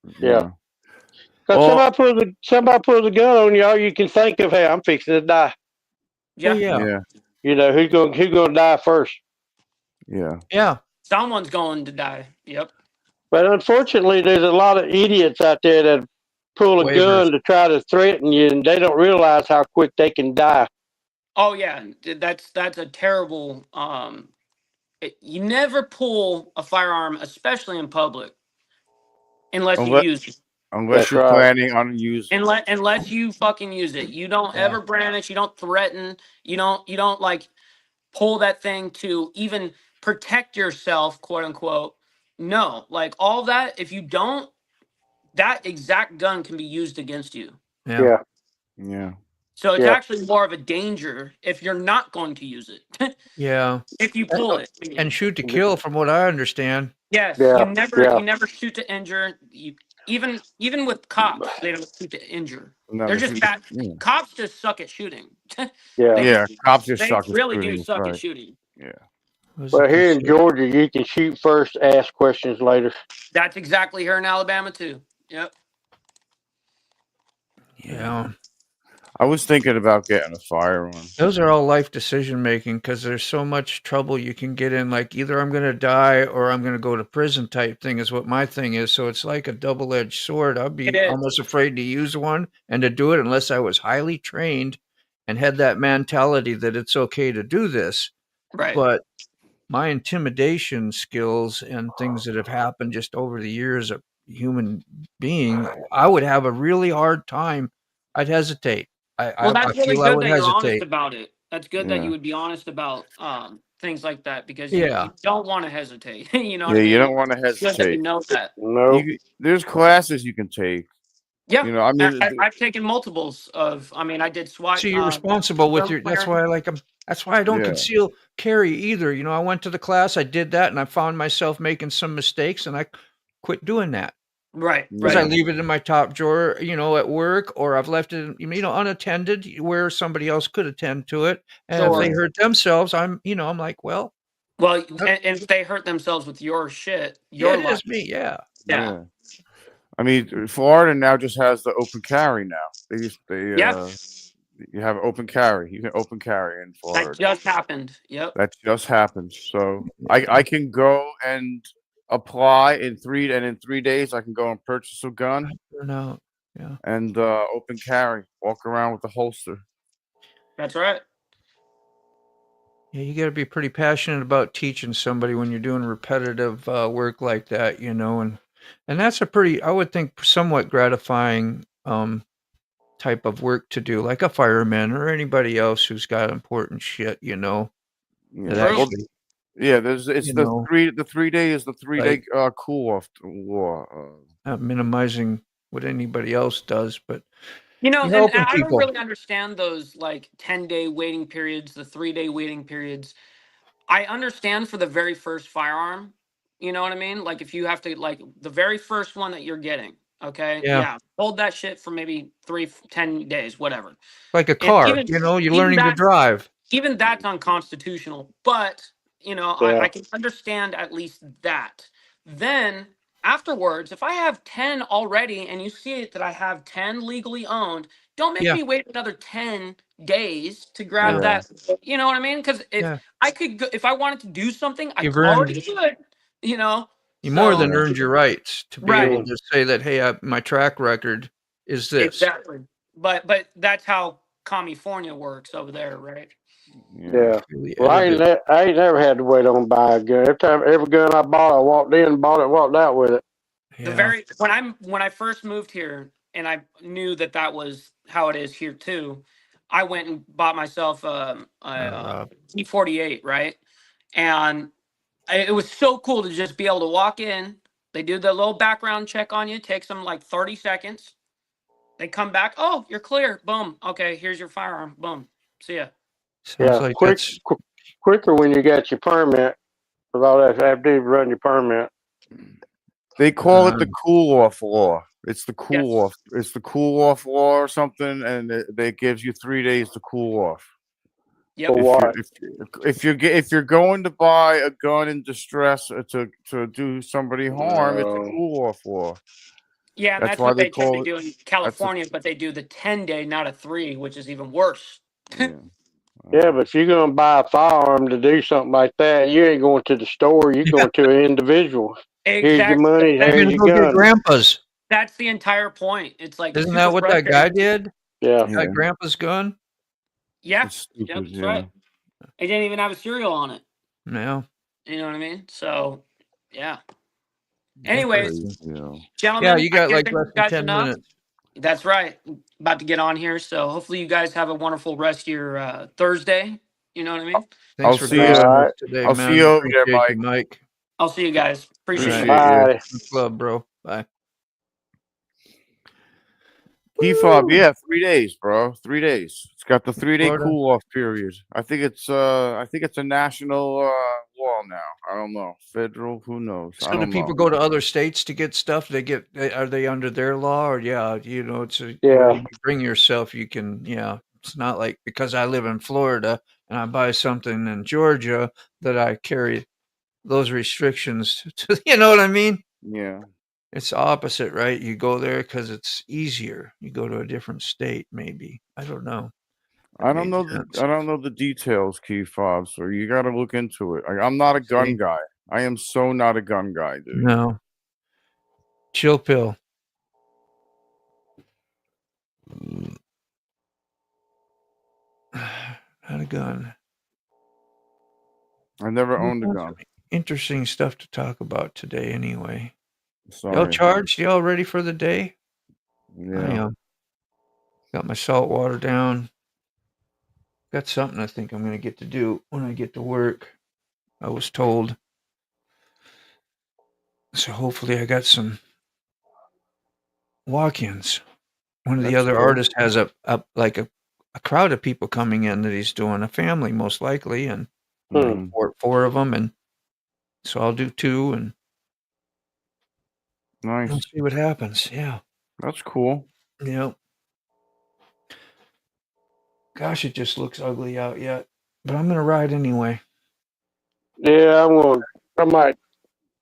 Because Well, somebody pulls a gun on you, all you can think of, hey, I'm fixing to die. Oh Yeah. yeah. yeah. You know who's gonna die first? Yeah. Yeah. Someone's going to die. Yep. But unfortunately, there's a lot of idiots out there that pull a Waivers. gun to try to threaten you, and they don't realize how quick they can die. Oh yeah, that's a terrible. You never pull a firearm, especially in public, unless you Unless, use it. unless That's you're right. planning on using. Unless you fucking use it. You don't Yeah. ever brandish. You don't threaten. You don't like pull that thing to even protect yourself, quote unquote. No, like all that. If you don't, that exact gun can be used against you. Yeah. Yeah. Yeah. So it's Yeah. actually more of a danger if you're not going to use it. Yeah. If you pull it. And shoot to kill, from what I understand. Yes, Yeah. Yeah. you never shoot to injure. You even with cops, they don't shoot to injure. They're Never just shoot. bad. Yeah. Cops just suck at shooting. Yeah. They Yeah, cops just they suck at really do shooting. suck Right. at shooting. Yeah. Was Well, it here this in year? Georgia, you can shoot first, ask questions later. That's exactly here in Alabama too. Yep. Yeah. I was thinking about getting a firearm. Those are all life decision making because there's so much trouble you can get in. Like either I'm going to die or I'm going to go to prison type thing is what my thing is. So it's like a double-edged sword. I'd It be is. almost afraid to use one and to do it unless I was highly trained and had that mentality that it's okay to do this. Right. But my intimidation skills and things that have happened just over the years of human being, I would have a really hard time. I'd hesitate. Well, I that's really feel I good would that you're honest hesitate. about it. That's good that Yeah. you would be honest about things like that because Yeah. you don't want to hesitate. You know Yeah, what I mean? you don't want to It's good that you hesitate. know that. No. There's classes you can take. Yeah. You know, I mean, I've taken multiples of. I mean, I did SWAT. So you're responsible with drum your. That's clearing. why I like them. That's why I don't Yeah. conceal carry either. You know, I went to the class, I did that, and I found myself making some mistakes, and I quit doing that Right. because Right. I leave it in my top drawer, you know, at work, or I've left it, you know, unattended where somebody else could attend to it. And if they Sure. hurt themselves, I'm like, well, Well, and if they hurt themselves with your shit, yeah, your it life. is me. Yeah. Yeah. Yeah. I mean, Florida now just has the open carry now. You have open carry. You can open carry in That Florida. just happened. Yep. That just happened. So I can go and apply in 3 days. I can go and purchase a gun No. Yeah. and open carry. Walk around with a holster. That's right. Yeah, you got to be pretty passionate about teaching somebody when you're doing repetitive work like that, you know, and that's a pretty, I would think, somewhat gratifying type of work to do, like a fireman or anybody else who's got important shit, you know. Yeah. That Well, actually, yeah, it's you the know, 3 day is the 3 day cool off law. not minimizing what anybody else does, but You know, you're and helping I don't people. really understand those like 10-day waiting periods, the 3-day waiting periods. I understand for the very first firearm, you know what I mean? Like if you have to like the very first one that you're getting, okay? Yeah. Yeah. Hold that shit for maybe 10 days, whatever. Like a And car, even you know, you're even learning to that drive. even that's unconstitutional. But you know, Yeah. I can understand at least that. Then afterwards, if I have 10 already and you see it that I have 10 legally owned, don't make Yeah. me wait another 10 days to grab Yeah. that. You know what I mean? Because if Yeah. I could go, if I wanted to do something, I You've earned, already could, you know. you more than So earned your rights to be able right, to say that, hey, my track record is this. exactly. But that's how California works over there, right? Yeah. Really Well, I edited. ain't never had to wait on buy a gun. Every gun I bought, I walked in, bought it, walked out with it. Yeah. When I first moved here and I knew that was how it is here too, I went and bought myself a T48, right? And it was so cool to just be able to walk in. They do the little background check on you. It takes them like 30 seconds. They come back. Oh, you're clear. Boom. Okay, here's your firearm. Boom. See ya. Sounds like that's quicker when you got your permit. With all that after you run your permit. They call it the cool off law. It's the cool Yes. off. It's the cool off law or something, and it gives you 3 days to cool off. Yep. For what? If you're going to buy a gun in distress to do somebody harm, it's a No. cool off law. Yeah, and That's that's why what they they tend to call do in California, but they do the 10-day, not a 3, which is even worse. Yeah. Yeah, but if you're gonna buy a firearm to do something like that, you ain't going to the store. You're going to an individual. Here's your money. you're Here's gonna your go get gun. grandpa's. That's the entire point. It's like Isn't super that what that guy frustrating. did? Yeah. Got grandpa's gun. Yeah. It's stupid. Yep, that's Yeah. right. It didn't even have a cereal on it. No. You know what I mean? So, yeah. It's Anyways, crazy, you know. gentlemen, Yeah, you I got can't like thank less you than guys 10 enough. minutes. That's right. About to get on here. So hopefully you guys have a wonderful rest of your Thursday. You know what I mean? Thanks I'll for see All you. gracing us right. today, I'll man. see you over there, Appreciate you, Mike. Mike. I'll see you guys. Appreciate All it. right. Appreciate you. Bye. Much love, bro. Bye. CAWFFEE, yeah, 3 days, bro. 3 days. It's got the 3-day Florida. cool off period. I think it's a national law now. I don't know. Federal, who knows? I So do don't people know. go to other states to get stuff? Are they under their law or it's Yeah. where you bring yourself, you can, it's not like because I live in Florida and I buy something in Georgia that I carry those restrictions to, you know what I mean? Yeah. It's opposite, right? You go there because it's easier. You go to a different state, maybe. I don't know. That I don't made know sense. I don't know the details, Key Fob, so you got to look into it. I'm not a gun See? guy. I am so not a gun guy, dude. No. Chill pill. Not a gun. I never We've owned a got gun. some interesting stuff to talk about today anyway. Y'all Sorry. charged? Y'all ready for the day? I Yeah. am. Got my salt water down. Got something I think I'm going to get to do when I get to work. I was told. So hopefully I got some walk-ins. One of the That's other cool. artists has a crowd of people coming in that he's doing, a family most likely, and like Mhm. four of them, and so I'll do 2 and Nice. we'll see what happens. Yeah. That's cool. Yep. Gosh, it just looks ugly out yet, but I'm gonna ride anyway. Yeah, I might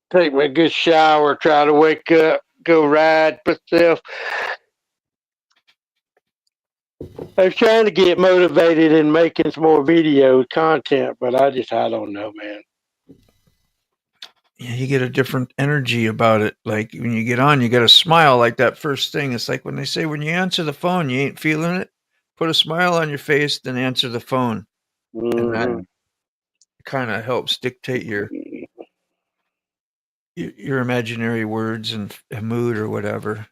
take me a good shower, try to wake up, go ride myself. I'm trying to get motivated in making some more video content, but I don't know, man. Yeah, you get a different energy about it. Like when you get on, you got to smile like that first thing. It's like when they say when you answer the phone, you ain't feeling it. Put a smile on your face, then answer the phone, and that Hmm. kind of helps dictate your imaginary words and mood or whatever.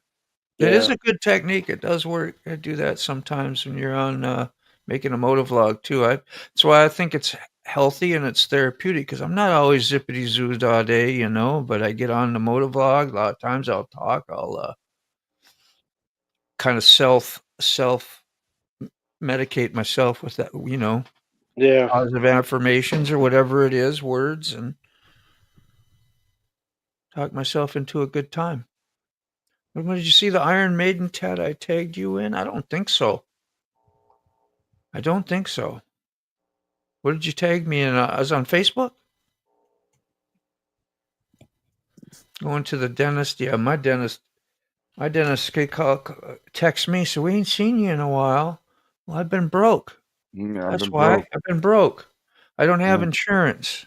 It is Yeah, a good technique. It does work. I do that sometimes when you're on making a motovlog too. That's why I think it's healthy and it's therapeutic because I'm not always zippity zoozed all day, but I get on the motovlog. A lot of times I'll talk. I'll kind of self medicate myself with that, yeah. positive affirmations or whatever it is, words, and talk myself into a good time. When did you see the Iron Maiden, Ted? I tagged you in? I don't think so. I don't think so. What did you tag me in? I was on Facebook? Going to the dentist. Yeah, my dentist could text me, so we ain't seen you in a while. Well, I've been broke. Yeah, I've That's been why broke. I've been broke. I don't have Yeah. insurance.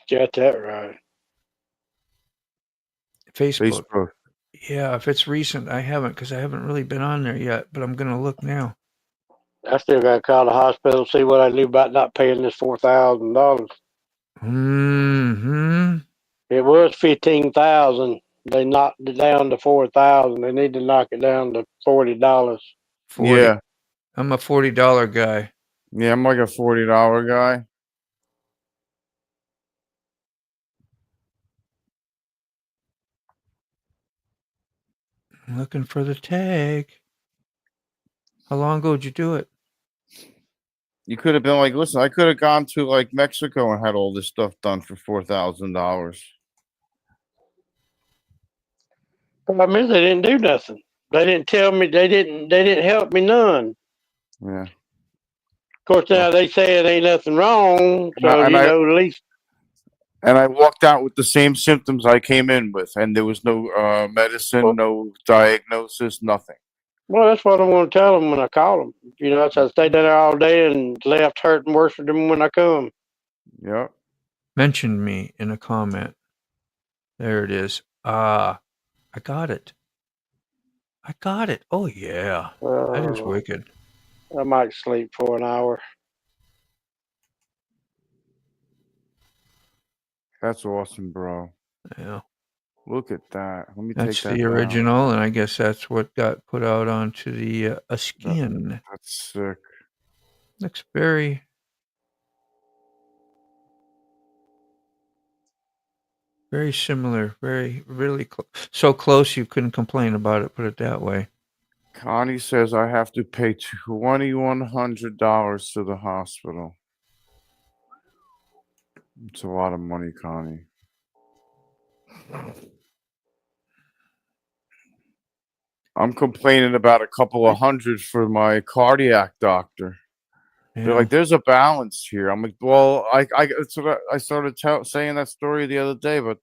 Got that right. Facebook. Facebook. Yeah, if it's recent, I haven't because I haven't really been on there yet, but I'm going to look now. I still got to call the hospital see what I do about not paying this $4,000. Hmm. It was 15,000. They knocked it down to 4,000. They need to knock it down to $40. 40. Yeah. I'm a $40 guy. Yeah, I'm like a $40 guy. I'm looking for the tag. How long ago did you do it? You could have been like, listen, I could have gone to like Mexico and had all this stuff done for $4,000. Problem is, they didn't do nothing. They didn't tell me. They didn't help me none. Yeah. Of course, now they say it ain't nothing wrong. So And I at least. and I walked out with the same symptoms I came in with, and there was no medicine, no diagnosis, nothing. Well, that's what I'm going to tell them when I call them. I stayed there all day and left hurting worse than when I come. Yeah. Mentioned me in a comment. There it is. I got it. I got it. Oh, yeah. That is wicked. I might sleep for an hour. That's awesome, bro. Yeah. Look at that. Let me That's take that the down. original, and I guess that's what got put out onto the a skin. That's sick. Looks very similar. Really so close you couldn't complain about it. Put it that way. Connie says I have to pay $2,100 to the hospital. It's a lot of money, Connie. I'm complaining about a couple of hundred for my cardiac doctor. They're Yeah. like, there's a balance here. I'm like, well, it's what I started saying that story the other day, but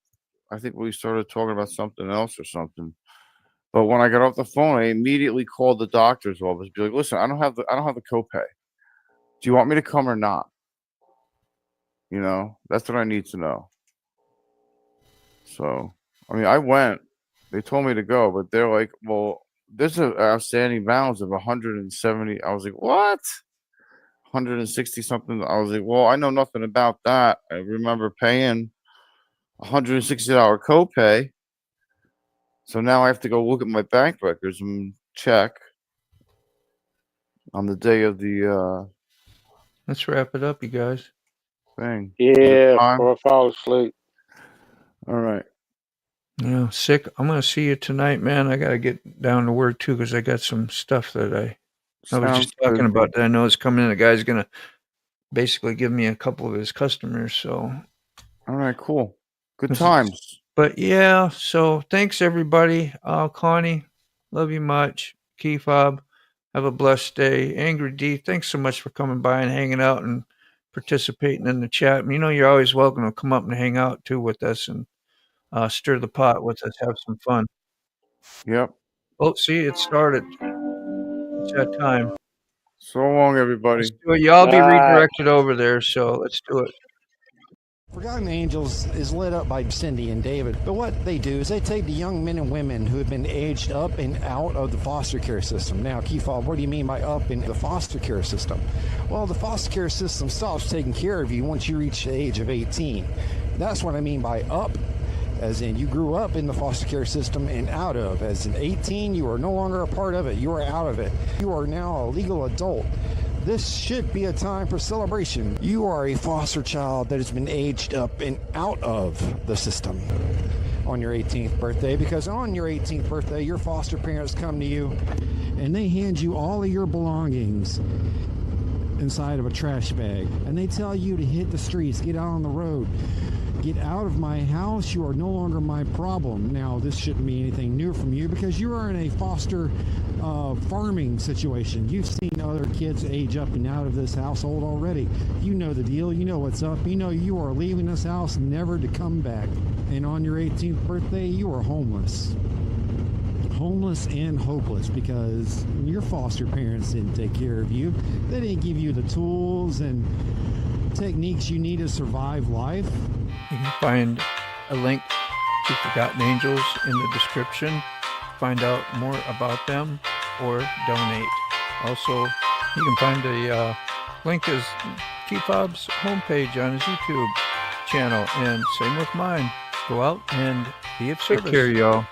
I think we started talking about something else or something. But when I got off the phone, I immediately called the doctor's office. Be like, listen, I don't have the copay. Do you want me to come or not? You know, that's what I need to know. So, I mean, I went. They told me to go, but they're like, well, there's an outstanding balance of 170. I was like, what? 160 something. I was like, well, I know nothing about that. I remember paying $160 copay. So now I have to go look at my bank records and check on the day of the Let's wrap it up, you guys. thing. Yeah, or I fall asleep. All right. Yeah, sick. I'm gonna see you tonight, man. I gotta get down to work too because I got some stuff that I was just talking about that I know is coming in. The guy's gonna basically give me a couple of his customers. So, all right, cool. Good times. But yeah, so thanks everybody. Connie, love you much. Keyfob, have a blessed day. Angry D, thanks so much for coming by and hanging out and participating in the chat. You know, you're always welcome to come up and hang out too with us and stir the pot with us, have some fun. Yep. Oh, see, it started. It's that time. So long, everybody. Let's do it. Y'all be redirected over there, so let's do it. Forgotten Angels is led up by Cindy and David, but what they do is they take the young men and women who have been aged up and out of the foster care system. Now, Keyfob, what do you mean by up in the foster care system? Well, the foster care system stops taking care of you once you reach the age of 18. That's what I mean by up, as in you grew up in the foster care system, and out of, as in 18, you are no longer a part of it, you are out of it. You are now a legal adult. This should be a time for celebration. You are a foster child that has been aged up and out of the system on your 18th birthday, because on your 18th birthday, your foster parents come to you and they hand you all of your belongings inside of a trash bag, and they tell you to hit the streets, get out on the road, get out of my house. You are no longer my problem. Now, this shouldn't be anything new from you because you are in a foster farming situation. You've seen other kids age up and out of this household already. You know the deal. You know what's up. You know you are leaving this house never to come back. And on your 18th birthday, you are homeless. Homeless and hopeless because your foster parents didn't take care of you. They didn't give you the tools and techniques you need to survive life. You can find a link to Forgotten Angels in the description. Find out more about them or donate. Also, you can find a link as Keyfob's homepage on his YouTube channel, and same with mine. Go out and be of service. Take care, y'all.